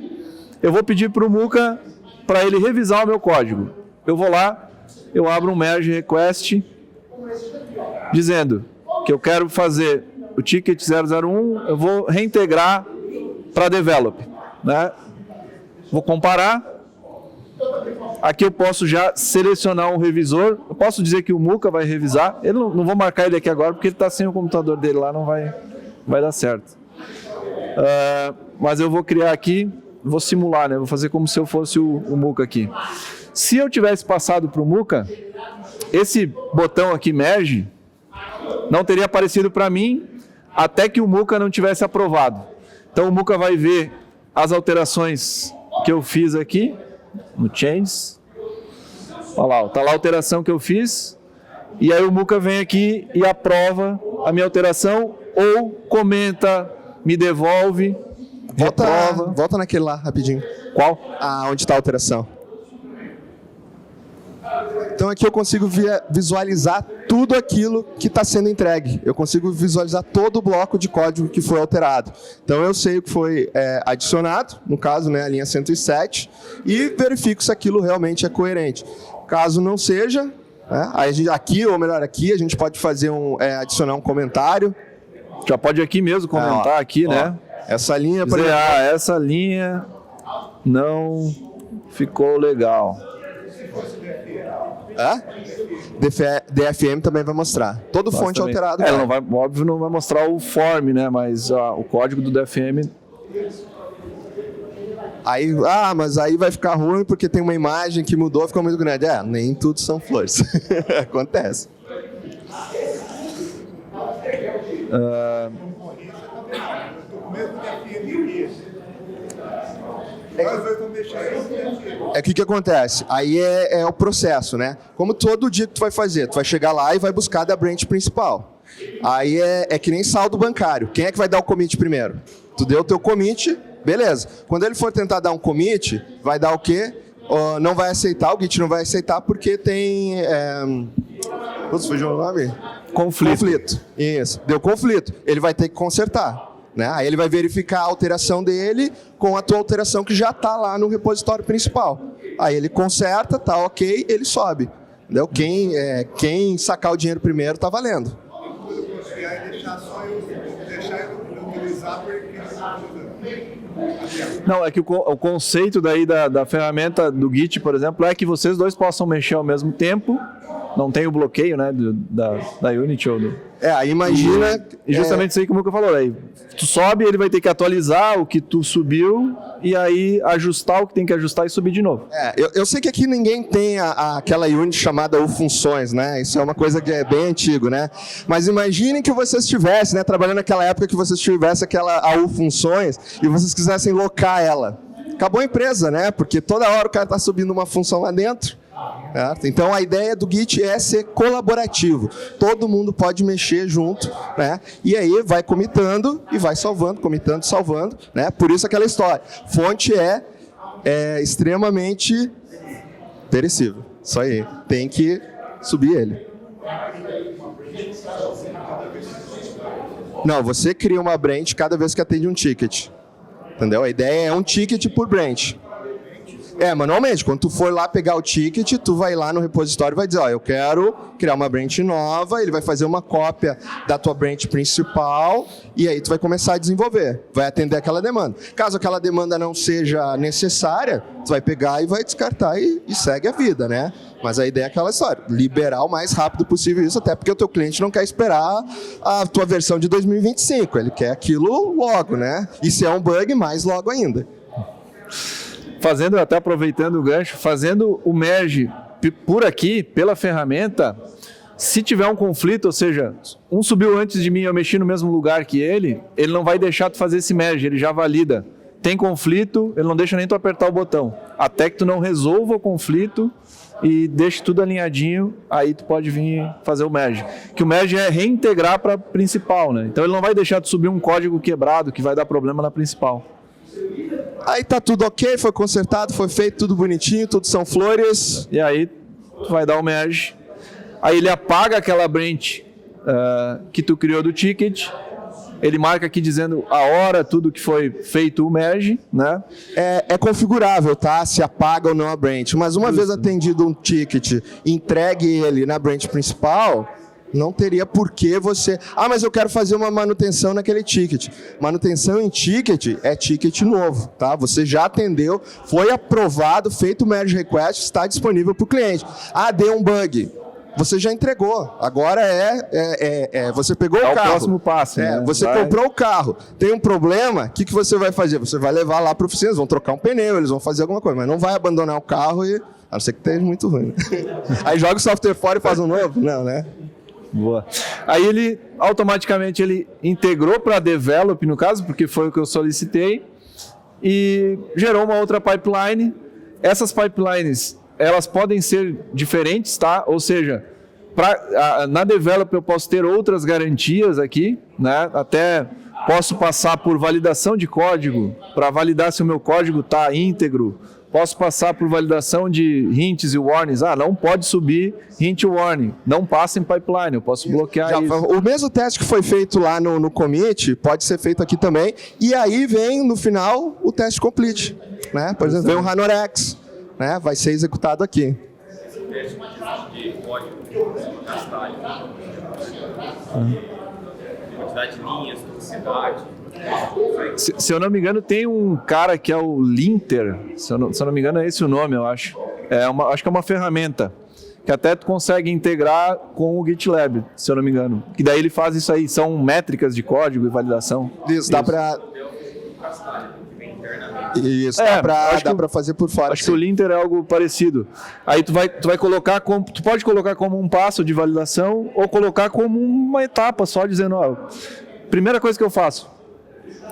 Eu vou pedir para o Muca para ele revisar o meu código. Eu vou lá, eu abro um merge request dizendo que eu quero fazer o ticket 001, eu vou reintegrar para develop, né? Vou comparar. Aqui eu posso já selecionar um revisor. Eu posso dizer que o Muca vai revisar. Eu não vou marcar ele aqui agora porque ele está sem o computador dele lá, não vai dar certo. Mas eu vou criar aqui, vou simular, né? Vou fazer como se eu fosse o Muca aqui. Se eu tivesse passado para o Muca, esse botão aqui, merge, não teria aparecido para mim até que o Muca não tivesse aprovado. Então o Muca vai ver as alterações que eu fiz aqui no Changes. Olha lá, está lá a alteração que eu fiz. E aí o Muca vem aqui e aprova a minha alteração ou comenta, me devolve, reprova. Volta naquele lá, rapidinho. Qual? Onde está a alteração. Então aqui eu consigo visualizar tudo aquilo que está sendo entregue. Eu consigo visualizar todo o bloco de código que foi alterado. Então eu sei o que foi adicionado, no caso, né, a linha 107, e verifico se aquilo realmente é coerente. Caso não seja, aí aqui, ou melhor, aqui a gente pode fazer adicionar um comentário. Já pode aqui mesmo comentar aqui, né? Essa linha, por exemplo, exemplo, essa linha não ficou legal. DFM também vai mostrar. Todo fonte alterado. Não vai, óbvio, não vai mostrar o form, né? Mas o código do DFM. Aí, mas aí vai ficar ruim porque tem uma imagem que mudou, ficou muito grande. Nem tudo são flores. Acontece. O que acontece? Aí é o processo, né? Como todo dia que tu vai fazer, tu vai chegar lá e vai buscar da branch principal. Aí é que nem saldo bancário. Quem é que vai dar o commit primeiro? Tu deu o teu commit, beleza. Quando ele for tentar dar um commit, vai dar o quê? Não vai aceitar, o Git não vai aceitar porque tem... fugiu o nome? Conflito. Isso, deu conflito. Ele vai ter que consertar. Né? Aí ele vai verificar a alteração dele com a tua alteração que já está lá no repositório principal. Aí ele conserta, tá ok, ele sobe. Entendeu? Quem sacar o dinheiro primeiro está valendo. Não, é que o conceito daí da ferramenta do Git, por exemplo, é que vocês dois possam mexer ao mesmo tempo. Não tem o bloqueio, né, da Unity ou do... Aí imagina... E justamente isso aí que o Muca falou, aí tu sobe, ele vai ter que atualizar o que tu subiu e aí ajustar o que tem que ajustar e subir de novo. Eu sei que aqui ninguém tem aquela Unity chamada U-Funções, né? Isso é uma coisa que é bem antigo, né? Mas imaginem que vocês tivessem, né, trabalhando naquela época que vocês tivessem a U-Funções e vocês quisessem locar ela. Acabou a empresa, né? Porque toda hora o cara está subindo uma função lá dentro. Certo? Então a ideia do Git é ser colaborativo. Todo mundo pode mexer junto, né? E aí vai comitando e vai salvando, comitando, salvando, né? Por isso aquela história. Fonte é extremamente perecível. Isso aí. Tem que subir ele. Não, você cria uma branch cada vez que atende um ticket. Entendeu? A ideia é um ticket por branch. Manualmente, quando tu for lá pegar o ticket, tu vai lá no repositório e vai dizer, eu quero criar uma branch nova, ele vai fazer uma cópia da tua branch principal e aí tu vai começar a desenvolver, vai atender aquela demanda. Caso aquela demanda não seja necessária, tu vai pegar e vai descartar e segue a vida, né? Mas a ideia é aquela história, liberar o mais rápido possível isso, até porque o teu cliente não quer esperar a tua versão de 2025, ele quer aquilo logo, né? E se é um bug, mais logo ainda. Até aproveitando o gancho, fazendo o merge por aqui, pela ferramenta, se tiver um conflito, ou seja, um subiu antes de mim e eu mexi no mesmo lugar que ele não vai deixar de fazer esse merge, ele já valida. tem conflito, ele não deixa nem tu apertar o botão. Até que tu não resolva o conflito e deixe tudo alinhadinho, aí tu pode vir fazer o merge. Que o merge é reintegrar para a principal, né? Então ele não vai deixar tu subir um código quebrado que vai dar problema na principal. Aí tá tudo ok, foi consertado, foi feito tudo bonitinho, tudo são flores. E aí tu vai dar o merge. Aí ele apaga aquela branch que tu criou do ticket. Ele marca aqui dizendo a hora, tudo que foi feito o merge, né? É configurável, tá? Se apaga ou não a branch. Mas uma vez atendido um ticket, entregue ele na branch principal, não teria por que você... Ah, mas eu quero fazer uma manutenção naquele ticket. Manutenção em ticket é ticket novo, tá? Você já atendeu, foi aprovado, feito o merge request, está disponível para o cliente. Ah, deu um bug. Você já entregou. Agora você pegou o carro. É o próximo passo. Né? Você comprou o carro. Tem um problema, o que você vai fazer? Você vai levar lá para a oficina, eles vão trocar um pneu, eles vão fazer alguma coisa, mas não vai abandonar o carro a não ser que esteja muito ruim. Aí joga o software fora e faz um novo? Não, né? Boa. Aí ele, automaticamente, ele integrou para a develop, no caso, porque foi o que eu solicitei, e gerou uma outra pipeline. Essas pipelines... elas podem ser diferentes, tá? Ou seja, na develop eu posso ter outras garantias aqui, né? Até posso passar por validação de código, para validar se o meu código está íntegro. Posso passar por validação de hints e warnings. Ah, não pode subir hint e warning. Não passa em pipeline, eu posso bloquear isso. O mesmo teste que foi feito lá no commit pode ser feito aqui também. E aí vem, no final, o teste complete. Né? Por exemplo, vem o Ranorex. Né, vai ser executado aqui. Esse teste de código castalho, quantidade de linhas, toxicidade. Se eu não me engano, tem um cara que é o Linter, se eu não me engano é esse o nome, eu acho. Acho que é uma ferramenta que até tu consegue integrar com o GitLab, se eu não me engano. Que daí ele faz isso aí, são métricas de código e validação. Isso, dá para... Isso, dá pra fazer por fora. Acho que o linter é algo parecido. Aí tu vai colocar tu pode colocar como um passo de validação ou colocar como uma etapa só dizendo, ó, primeira coisa que eu faço,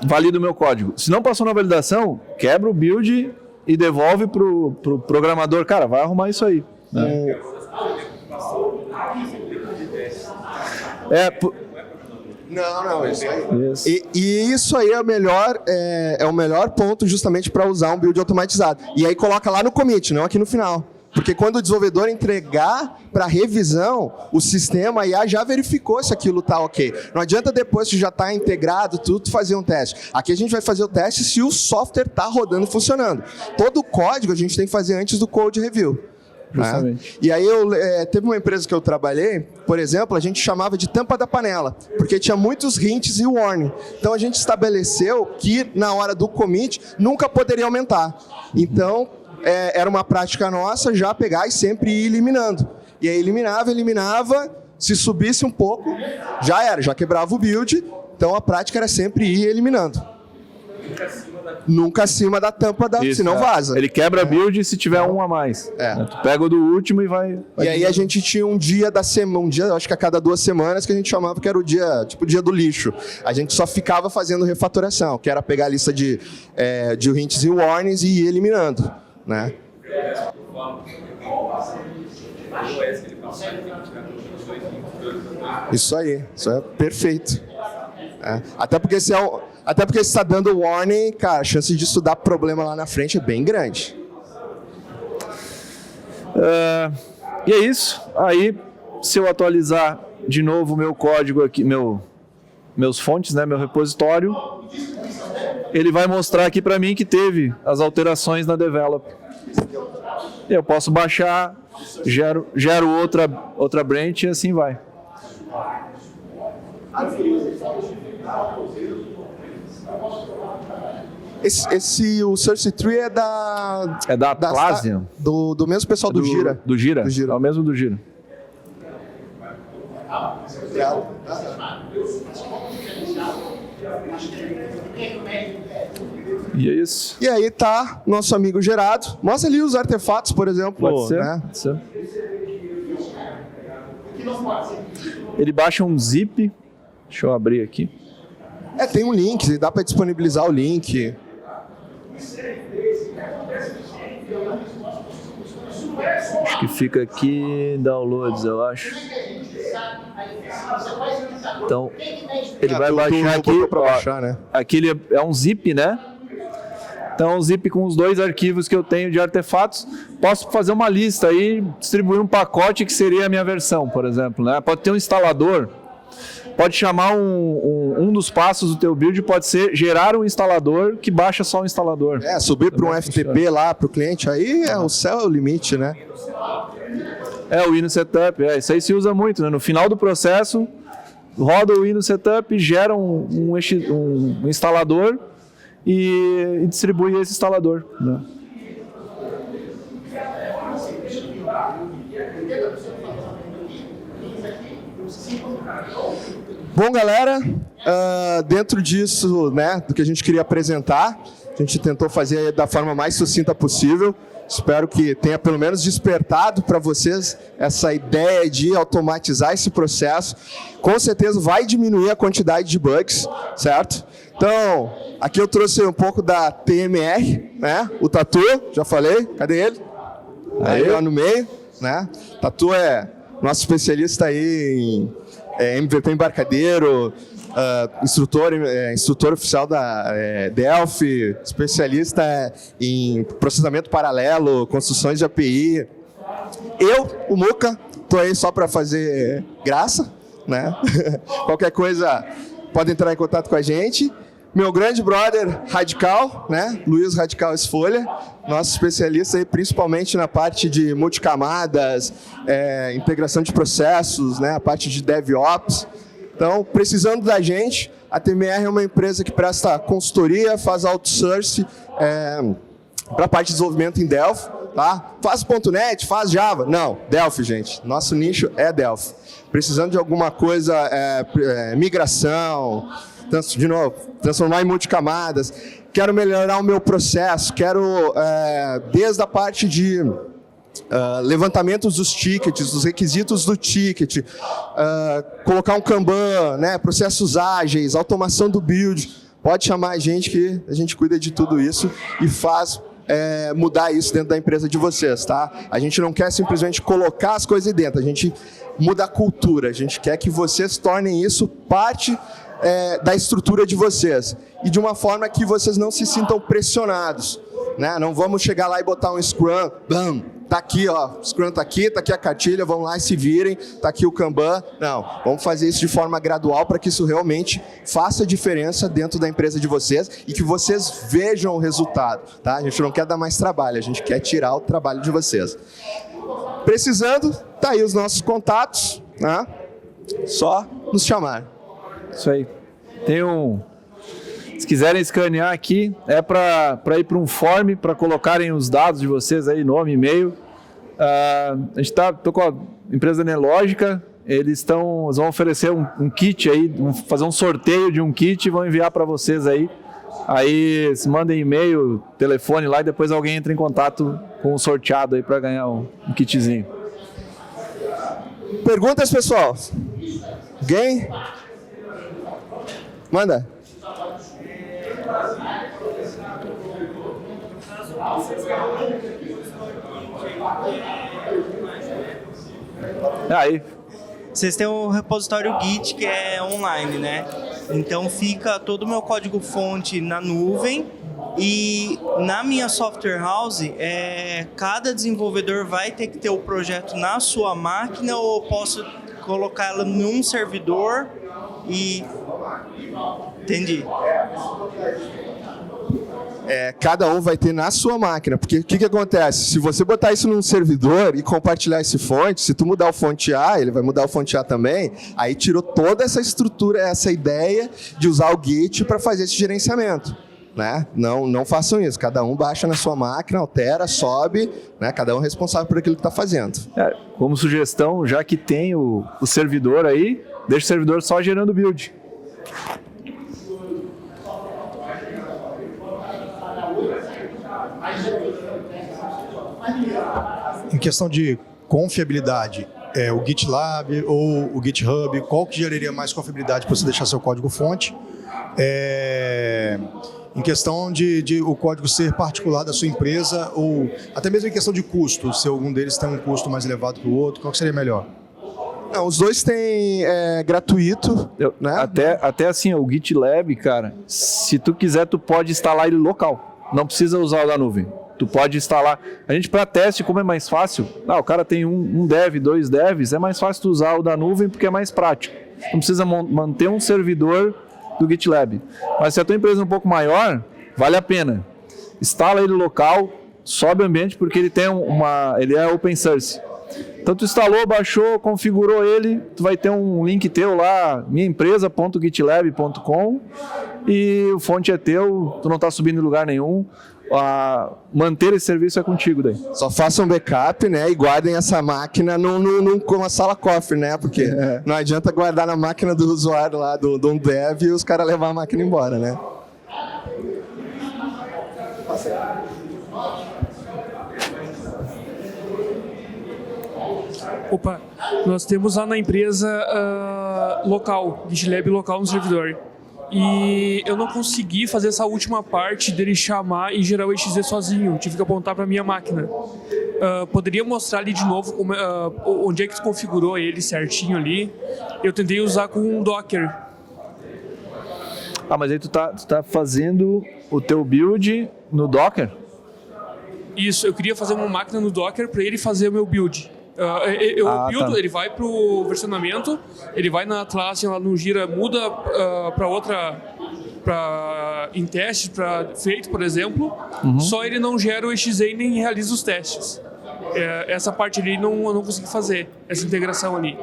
valido o meu código. Se não passou na validação, quebra o build e devolve pro programador, cara, vai arrumar isso aí. Né? Não, isso aí. E isso aí é o melhor ponto justamente para usar um build automatizado. E aí coloca lá no commit, não aqui no final. Porque quando o desenvolvedor entregar para revisão, o sistema IA já verificou se aquilo está ok. Não adianta depois que já está integrado tudo fazer um teste. Aqui a gente vai fazer o teste se o software está rodando, funcionando. Todo o código a gente tem que fazer antes do code review. Né? E aí teve uma empresa que eu trabalhei, por exemplo, a gente chamava de tampa da panela, porque tinha muitos hints e warning. Então a gente estabeleceu que na hora do commit nunca poderia aumentar. Então era uma prática nossa já pegar e sempre ir eliminando. E aí eliminava, se subisse um pouco, já quebrava o build. Então a prática era sempre ir eliminando. Nunca acima da tampa, senão vaza. Ele quebra a build se tiver um a mais. Tu pega o do último e vai... E aí a gente tinha um dia da semana, acho que a cada 2 semanas, que a gente chamava que era o dia, tipo o dia do lixo. A gente só ficava fazendo refatoração, que era pegar a lista de hints e warnings e ir eliminando. Né? Isso aí, isso é perfeito. Até porque se está dando warning, cara, a chance disso dar problema lá na frente é bem grande. E é isso. Aí, se eu atualizar de novo o meu código aqui, meus fontes, né, meu repositório, ele vai mostrar aqui para mim que teve as alterações na develop. Eu posso baixar, gero outra branch e assim vai. O Source Tree é da Atlassian. Do mesmo pessoal do Gira. Do Gira. É o mesmo do Gira. E é isso. E aí tá nosso amigo gerado. Mostra ali os artefatos, por exemplo. Pode ser. Né? Pode ser. Ele baixa um zip. Deixa eu abrir aqui. Tem um link, dá para disponibilizar o link. Acho que fica aqui downloads, eu acho. Então, ele vai baixar aqui. Para baixar, né? Aqui ele é um zip, né? Então, é um zip com os 2 arquivos que eu tenho de artefatos. Posso fazer uma lista aí, distribuir um pacote que seria a minha versão, por exemplo, né? Pode ter um instalador. Pode chamar um dos passos do teu build, pode ser gerar um instalador que baixa só o instalador. Subir para um FTP lá para o cliente, aí o céu é o limite, né? O Windows Setup, isso aí se usa muito, né? No final do processo, roda o Windows Setup, gera um instalador e distribui esse instalador, né? Bom, galera, dentro disso, né, do que a gente queria apresentar, a gente tentou fazer da forma mais sucinta possível. Espero que tenha pelo menos despertado para vocês essa ideia de automatizar esse processo. Com certeza vai diminuir a quantidade de bugs, certo? Então, aqui eu trouxe um pouco da TMR, né? O Tatu, já falei, cadê ele? Aí, lá no meio, né? Tatu é nosso especialista aí em MVP embarcadeiro, instrutor oficial da Delphi, especialista em processamento paralelo, construções de API. Eu, o Muca, estou aí só para fazer graça, né? Qualquer coisa pode entrar em contato com a gente. Meu grande brother Radical, né? Luiz Radical Esfolha, nosso especialista aí, principalmente na parte de multicamadas, integração de processos, né? A parte de DevOps. Então, precisando da gente, a TMR é uma empresa que presta consultoria, faz outsource para a parte de desenvolvimento em Delphi, tá? Faz .NET, faz Java. Não, Delphi, gente. Nosso nicho é Delphi. Precisando de alguma coisa, migração, de novo, transformar em multicamadas, quero melhorar o meu processo, quero, desde a parte de levantamentos dos tickets, dos requisitos do ticket, colocar um Kanban, né, processos ágeis, automação do build, pode chamar a gente que a gente cuida de tudo isso e faz mudar isso dentro da empresa de vocês, tá? A gente não quer simplesmente colocar as coisas dentro, a gente muda a cultura, a gente quer que vocês tornem isso parte da estrutura de vocês e de uma forma que vocês não se sintam pressionados, né? Não vamos chegar lá e botar um Scrum, bam, tá aqui, ó, o Scrum tá aqui a cartilha, vão lá e se virem, tá aqui o Kanban. Não, vamos fazer isso de forma gradual para que isso realmente faça diferença dentro da empresa de vocês e que vocês vejam o resultado, tá? A gente não quer dar mais trabalho, a gente quer tirar o trabalho de vocês. Precisando, tá aí os nossos contatos, né? Só nos chamar. Isso aí. Se quiserem escanear aqui, é para ir para um form, para colocarem os dados de vocês aí, nome, e-mail. A gente tô com a empresa Nelogica, eles vão oferecer um kit aí, vão fazer um sorteio de um kit e vão enviar para vocês aí. Aí se mandem e-mail, telefone lá e depois alguém entra em contato com o sorteado aí para ganhar um kitzinho. Perguntas, pessoal? Alguém? Manda. Aí. Vocês têm um repositório Git que é online, né? Então fica todo o meu código-fonte na nuvem e na minha software house, cada desenvolvedor vai ter que ter o projeto na sua máquina ou eu posso colocar ela num servidor e... Entendi. Cada um vai ter na sua máquina, porque o que acontece? Se você botar isso num servidor e compartilhar esse fonte, se tu mudar o fonte A, ele vai mudar o fonte A também, aí tirou toda essa estrutura, essa ideia de usar o Git para fazer esse gerenciamento, né? Não façam isso, cada um baixa na sua máquina, altera, sobe, né? Cada um é responsável por aquilo que está fazendo. Como sugestão, já que tem o servidor aí, deixa o servidor só gerando build. Em questão de confiabilidade, o GitLab ou o GitHub, qual que geraria mais confiabilidade para você deixar seu código-fonte? em questão de o código ser particular da sua empresa, ou até mesmo em questão de custo, se algum deles tem um custo mais elevado que o outro, qual que seria melhor? Não, os dois têm gratuito, né? Até assim, o GitLab, cara, se tu quiser, tu pode instalar ele local. Não precisa usar o da nuvem. Tu pode instalar. A gente, para teste, como é mais fácil, o cara tem um dev, 2 devs, é mais fácil tu usar o da nuvem porque é mais prático. Não precisa manter um servidor do GitLab. Mas se a tua empresa é um pouco maior, vale a pena. Instala ele local, sobe o ambiente, porque ele tem ele é open source. Então tu instalou, baixou, configurou ele, tu vai ter um link teu lá, minhaempresa.gitlab.com, e o fonte é teu, tu não está subindo em lugar nenhum. Manter esse serviço é contigo daí. Só façam backup, né? E guardem essa máquina numa sala cofre, né? Porque não adianta guardar na máquina do usuário lá, do dev, e os caras levar a máquina embora, né? Opa, nós temos lá na empresa local, GitLab local no servidor. E eu não consegui fazer essa última parte dele chamar e gerar o exe sozinho. Tive que apontar para minha máquina. Poderia mostrar ali de novo onde é que tu configurou ele certinho ali. Eu tentei usar com um Docker. Mas aí tu tá fazendo o teu build no Docker? Isso, eu queria fazer uma máquina no Docker para ele fazer o meu build. Ele vai pro versionamento, ele vai na classe lá no Gira, muda para outra, em testes, para feito, por exemplo, só ele não gera o exe e nem realiza os testes. Essa parte ali eu não consegui fazer, essa integração ali.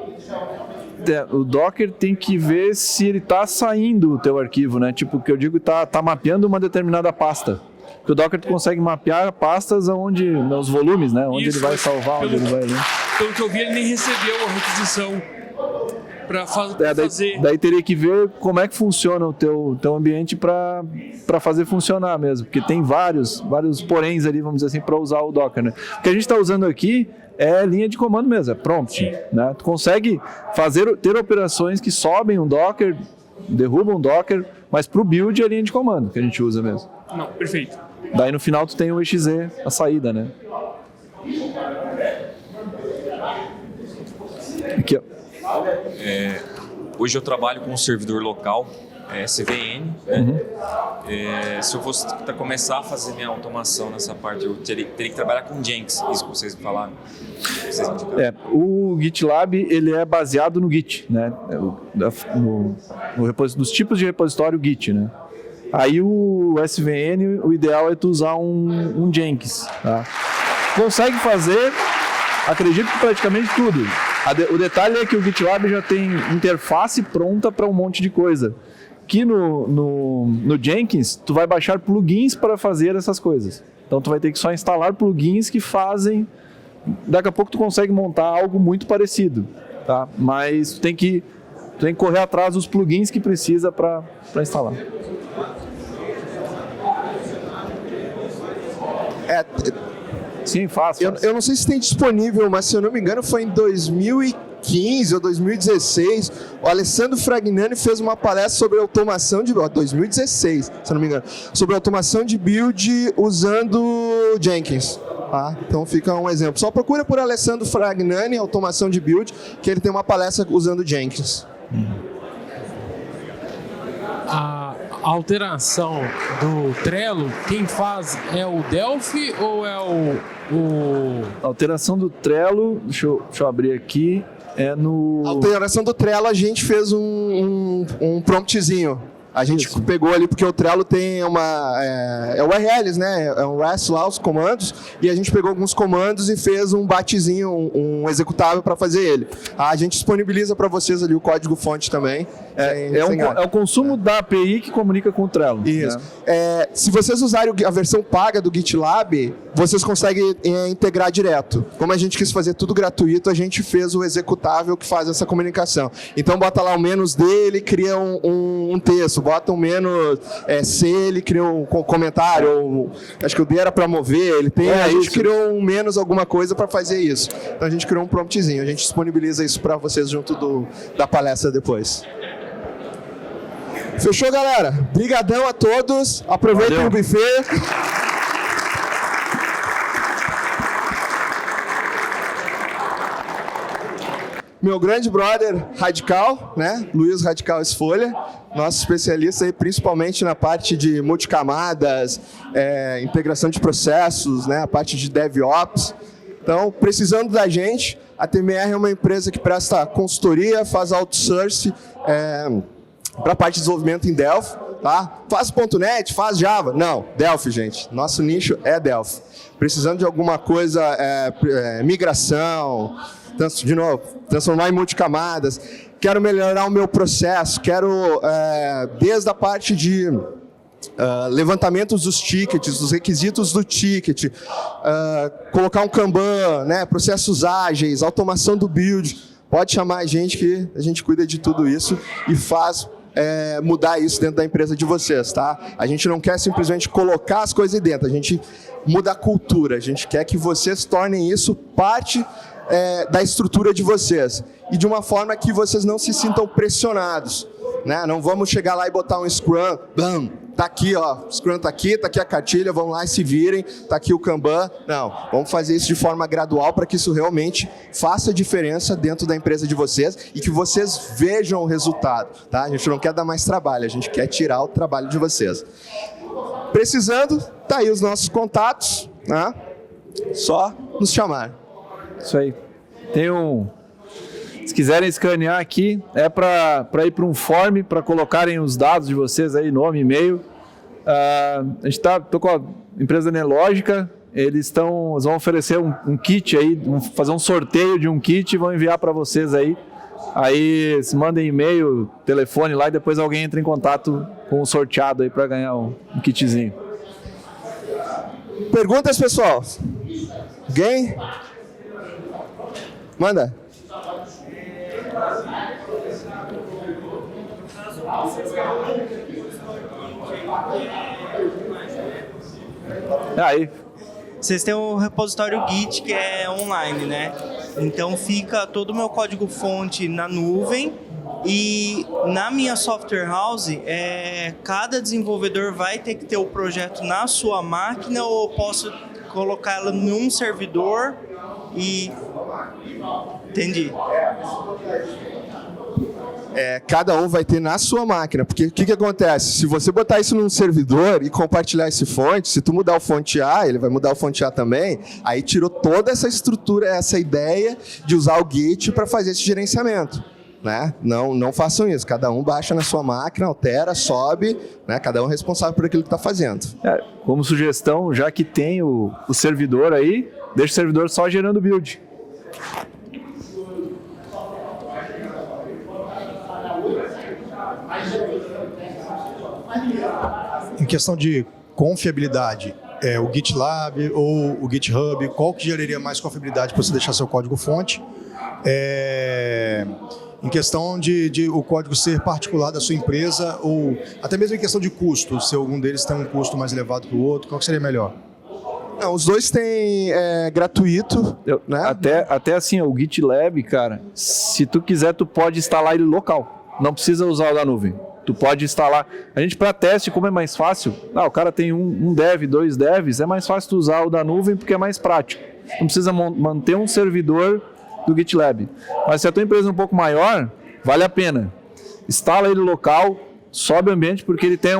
O Docker tem que ver se ele está saindo o teu arquivo, né? Tipo, o que eu digo, tá mapeando uma determinada pasta. Porque o Docker tu consegue mapear pastas nos volumes, né? Onde ele vai salvar, onde ele vai ler. Pelo que eu vi, ele nem recebeu a requisição para fazer. Daí teria que ver como é que funciona o teu ambiente para fazer funcionar mesmo. Porque tem vários poréns ali, vamos dizer assim, para usar o Docker, né? O que a gente está usando aqui é linha de comando mesmo, é prompt, né? Tu consegue ter operações que sobem um Docker, derrubam um Docker, mas para o build é linha de comando que a gente usa mesmo. Não, perfeito. Daí no final tu tem o exe, a saída, né? Aqui, ó. Hoje eu trabalho com um servidor local, SVN. Né? Se eu fosse começar a fazer minha automação nessa parte, eu teria que trabalhar com Jenkins, isso que vocês falaram. O GitLab ele é baseado no Git, né? Nos tipos de repositório Git, né? Aí o SVN, o ideal é tu usar um Jenkins, tá? Consegue fazer, acredito que praticamente tudo. O detalhe é que o GitLab já tem interface pronta para um monte de coisa. Que no Jenkins, tu vai baixar plugins para fazer essas coisas. Então tu vai ter que só instalar plugins que fazem. Daqui a pouco tu consegue montar algo muito parecido, tá? Mas tu tem que correr atrás dos plugins que precisa para instalar. Sim, fácil. Eu não sei se tem disponível, mas se eu não me engano foi em 2015 ou 2016. O Alessandro Fragnani fez uma palestra sobre automação de 2016, se eu não me engano, sobre automação de build usando Jenkins. Então fica um exemplo. Só procura por Alessandro Fragnani, automação de build, que ele tem uma palestra usando Jenkins. A alteração do Trello, quem faz é o Delphi ou é A alteração do Trello, deixa eu abrir aqui, é no... A alteração do Trello a gente fez um promptzinho. A gente pegou ali porque o Trello tem URLs, né? É um REST lá, os comandos, e a gente pegou alguns comandos e fez um batchzinho, um executável para fazer ele. A gente disponibiliza para vocês ali o código-fonte também. É o consumo da API que comunica com o Trello. Isso. Né? Se vocês usarem a versão paga do GitLab, vocês conseguem integrar direto. Como a gente quis fazer tudo gratuito, a gente fez o executável que faz essa comunicação. Então bota lá o menos D, ele cria um texto. Bota um menos C, ele cria um comentário. Acho que o D era para mover. A gente criou um menos alguma coisa para fazer isso. Então a gente criou um promptzinho. A gente disponibiliza isso para vocês junto da palestra depois. Fechou, galera? Brigadão a todos. Aproveitem Valeu. o buffet. Meu grande brother Radical, né? Luiz Radical Esfolha, nosso especialista aí, principalmente na parte de multicamadas, integração de processos, né? A parte de DevOps. Então, precisando da gente, a TMR é uma empresa que presta consultoria, faz outsource para a parte de desenvolvimento em Delphi, tá? Faz .NET, faz Java. Não, Delphi, gente. Nosso nicho é Delphi. Precisando de alguma coisa, migração, de novo, transformar em multicamadas. Quero melhorar o meu processo, quero, desde a parte de levantamentos dos tickets, dos requisitos do ticket, colocar um Kanban, né, processos ágeis, automação do build. Pode chamar a gente que a gente cuida de tudo isso e faz mudar isso dentro da empresa de vocês, tá? A gente não quer simplesmente colocar as coisas dentro, a gente muda a cultura, a gente quer que vocês tornem isso parte da estrutura de vocês e de uma forma que vocês não se sintam pressionados, né? Não vamos chegar lá e botar um Scrum, bam, tá aqui, ó, o Scrum tá aqui a cartilha, vão lá e se virem, tá aqui o Kanban. Não, vamos fazer isso de forma gradual para que isso realmente faça diferença dentro da empresa de vocês e que vocês vejam o resultado, tá? A gente não quer dar mais trabalho, a gente quer tirar o trabalho de vocês. Precisando, tá aí os nossos contatos, né? Só nos chamar. Isso aí. Se quiserem escanear aqui, é para ir para um form, para colocarem os dados de vocês aí, nome, e-mail. A gente tô com a empresa Nelogica, eles vão oferecer um kit aí, vão fazer um sorteio de um kit e vão enviar para vocês aí. Aí se mandem e-mail, telefone lá e depois alguém entra em contato com o sorteado aí para ganhar um kitzinho. Perguntas, pessoal? Alguém? Manda. Aí. Vocês têm um repositório Git que é online, né? Então fica todo o meu código-fonte na nuvem e na minha software house, cada desenvolvedor vai ter que ter o projeto na sua máquina ou eu posso colocá-lo num servidor e... Entendi. Cada um vai ter na sua máquina, porque o que acontece? Se você botar isso num servidor e compartilhar esse fonte, se tu mudar o fonte A, ele vai mudar o fonte A também, aí tirou toda essa estrutura, essa ideia de usar o Git para fazer esse gerenciamento, né? Não façam isso, cada um baixa na sua máquina, altera, sobe, né? Cada um é responsável por aquilo que está fazendo. Como sugestão, já que tem o servidor aí, deixa o servidor só gerando build. Em questão de confiabilidade, o GitLab ou o GitHub, qual que geraria mais confiabilidade para você deixar seu código-fonte? Em questão de o código ser particular da sua empresa ou até mesmo em questão de custo, se algum deles tem um custo mais elevado que o outro, qual que seria melhor? Não, os dois têm gratuito, né? Até assim, o GitLab, cara, se tu quiser, tu pode instalar ele local. Não precisa usar o da nuvem. Tu pode instalar. A gente, para teste, como é mais fácil, o cara tem um dev, 2 devs, é mais fácil tu usar o da nuvem porque é mais prático. Não precisa manter um servidor do GitLab. Mas se a tua empresa é um pouco maior, vale a pena. Instala ele local, sobe o ambiente porque ele tem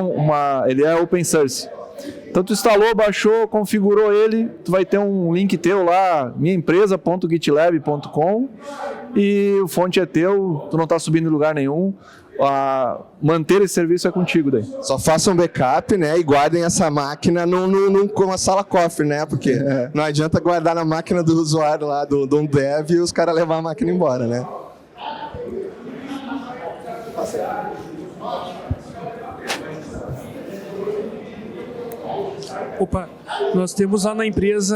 ele é open source. Então tu instalou, baixou, configurou ele, tu vai ter um link teu lá, minhaempresa.gitlab.com e o fonte é teu, tu não está subindo em lugar nenhum. Manter esse serviço é contigo daí. Só façam backup, né? E guardem essa máquina numa sala cofre, né? Porque não adianta guardar na máquina do usuário lá, do dev e os caras levar a máquina embora, né? Opa, nós temos lá na empresa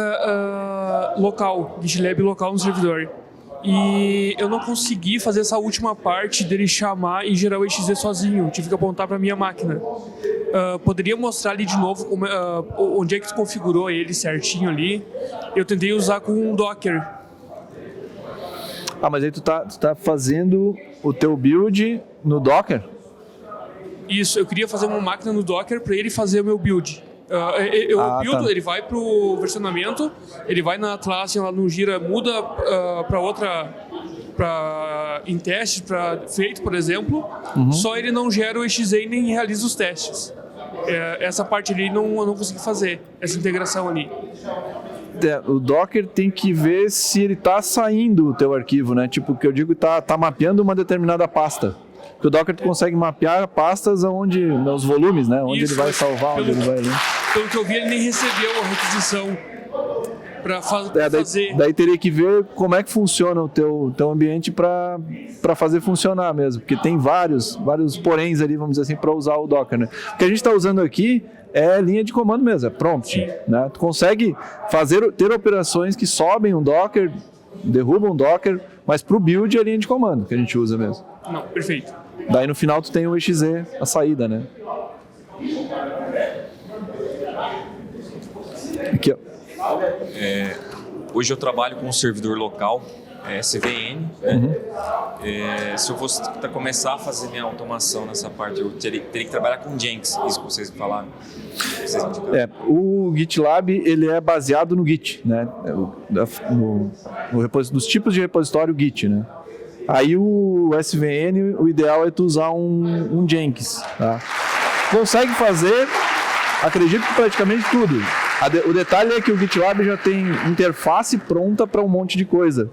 local, GitLab local no servidor. E eu não consegui fazer essa última parte dele chamar e gerar o exe sozinho. Tive que apontar para minha máquina. Poderia mostrar ali de novo onde é que tu configurou ele certinho ali. Eu tentei usar com um Docker. Mas aí tu tá fazendo o teu build no Docker? Isso, eu queria fazer uma máquina no Docker para ele fazer o meu build. O build, tá. ele vai para o versionamento, ele vai na classe, lá no Gira, muda para outra, em testes, para feito, por exemplo, só ele não gera o exe nem realiza os testes. Essa parte ali eu não consegui fazer, essa integração ali. O Docker tem que ver se ele está saindo o teu arquivo, né? Tipo, o que eu digo, tá mapeando uma determinada pasta. Porque o Docker tu consegue mapear pastas onde, nos volumes, né? Onde Isso, ele vai salvar, onde ele vai ler. Pelo que eu vi, ele nem recebeu a requisição para fazer. Daí teria que ver como é que funciona o teu ambiente para fazer funcionar mesmo. Porque tem vários poréns ali, vamos dizer assim, para usar o Docker, né? O que a gente está usando aqui é linha de comando mesmo, é prompt, né? Tu consegue ter operações que sobem um Docker, derrubam um Docker, mas para o build é linha de comando que a gente usa mesmo. Não, perfeito. Daí no final tu tem o exe, a saída, né? Aqui, ó. Hoje eu trabalho com um servidor local, CVN. Né? Se eu fosse começar a fazer minha automação nessa parte, eu teria que trabalhar com Jenkins, isso que vocês falaram. O GitLab ele é baseado no Git, né? Nos tipos de repositório Git, né? Aí o SVN, o ideal é tu usar um Jenkins, tá? Consegue fazer, acredito que praticamente tudo. O detalhe é que o GitLab já tem interface pronta para um monte de coisa.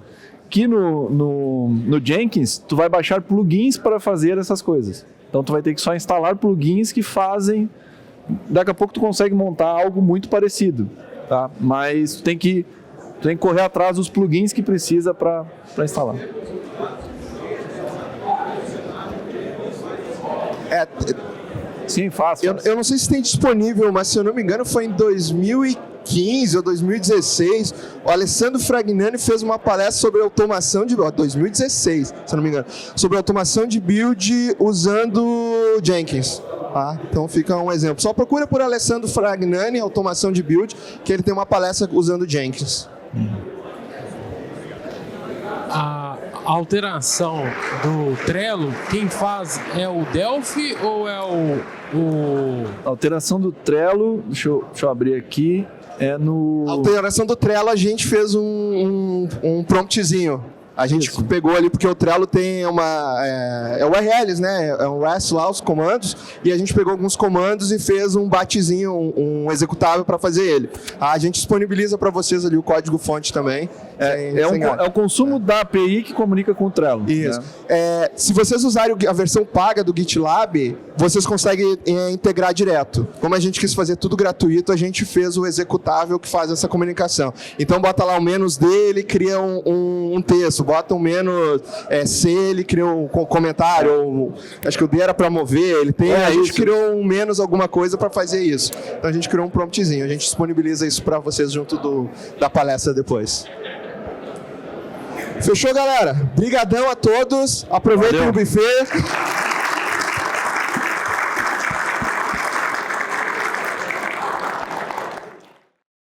Que no Jenkins, tu vai baixar plugins para fazer essas coisas. Então tu vai ter que só instalar plugins que fazem. Daqui a pouco tu consegue montar algo muito parecido, tá? Mas tu tem que correr atrás dos plugins que precisa para instalar. Sim, fácil. Eu não sei se tem disponível, mas se eu não me engano foi em 2015 ou 2016. O Alessandro Fragnani fez uma palestra sobre automação de 2016, se eu não me engano, sobre automação de build usando Jenkins. Tá? Então fica um exemplo. Só procura por Alessandro Fragnani, automação de build, que ele tem uma palestra usando Jenkins. A alteração do Trello, quem faz é o Delphi ou é A alteração do Trello, deixa eu abrir aqui, é no... A alteração do Trello a gente fez um promptzinho. A gente pegou ali porque o Trello tem URLs, né? É um REST lá, os comandos, e a gente pegou alguns comandos e fez um batzinho, um executável para fazer ele. A gente disponibiliza para vocês ali o código-fonte também. É o consumo da API que comunica com o Trello. Isso. Né? Se vocês usarem a versão paga do GitLab, vocês conseguem integrar direto. Como a gente quis fazer tudo gratuito, a gente fez o executável que faz essa comunicação. Então bota lá o menos D, ele cria um texto. Bota um menos C, ele cria um comentário. Acho que o D era para mover. A gente criou um menos alguma coisa para fazer isso. Então a gente criou um promptzinho. A gente disponibiliza isso para vocês junto da palestra depois. Fechou, galera? Brigadão a todos. Aproveitem o buffet.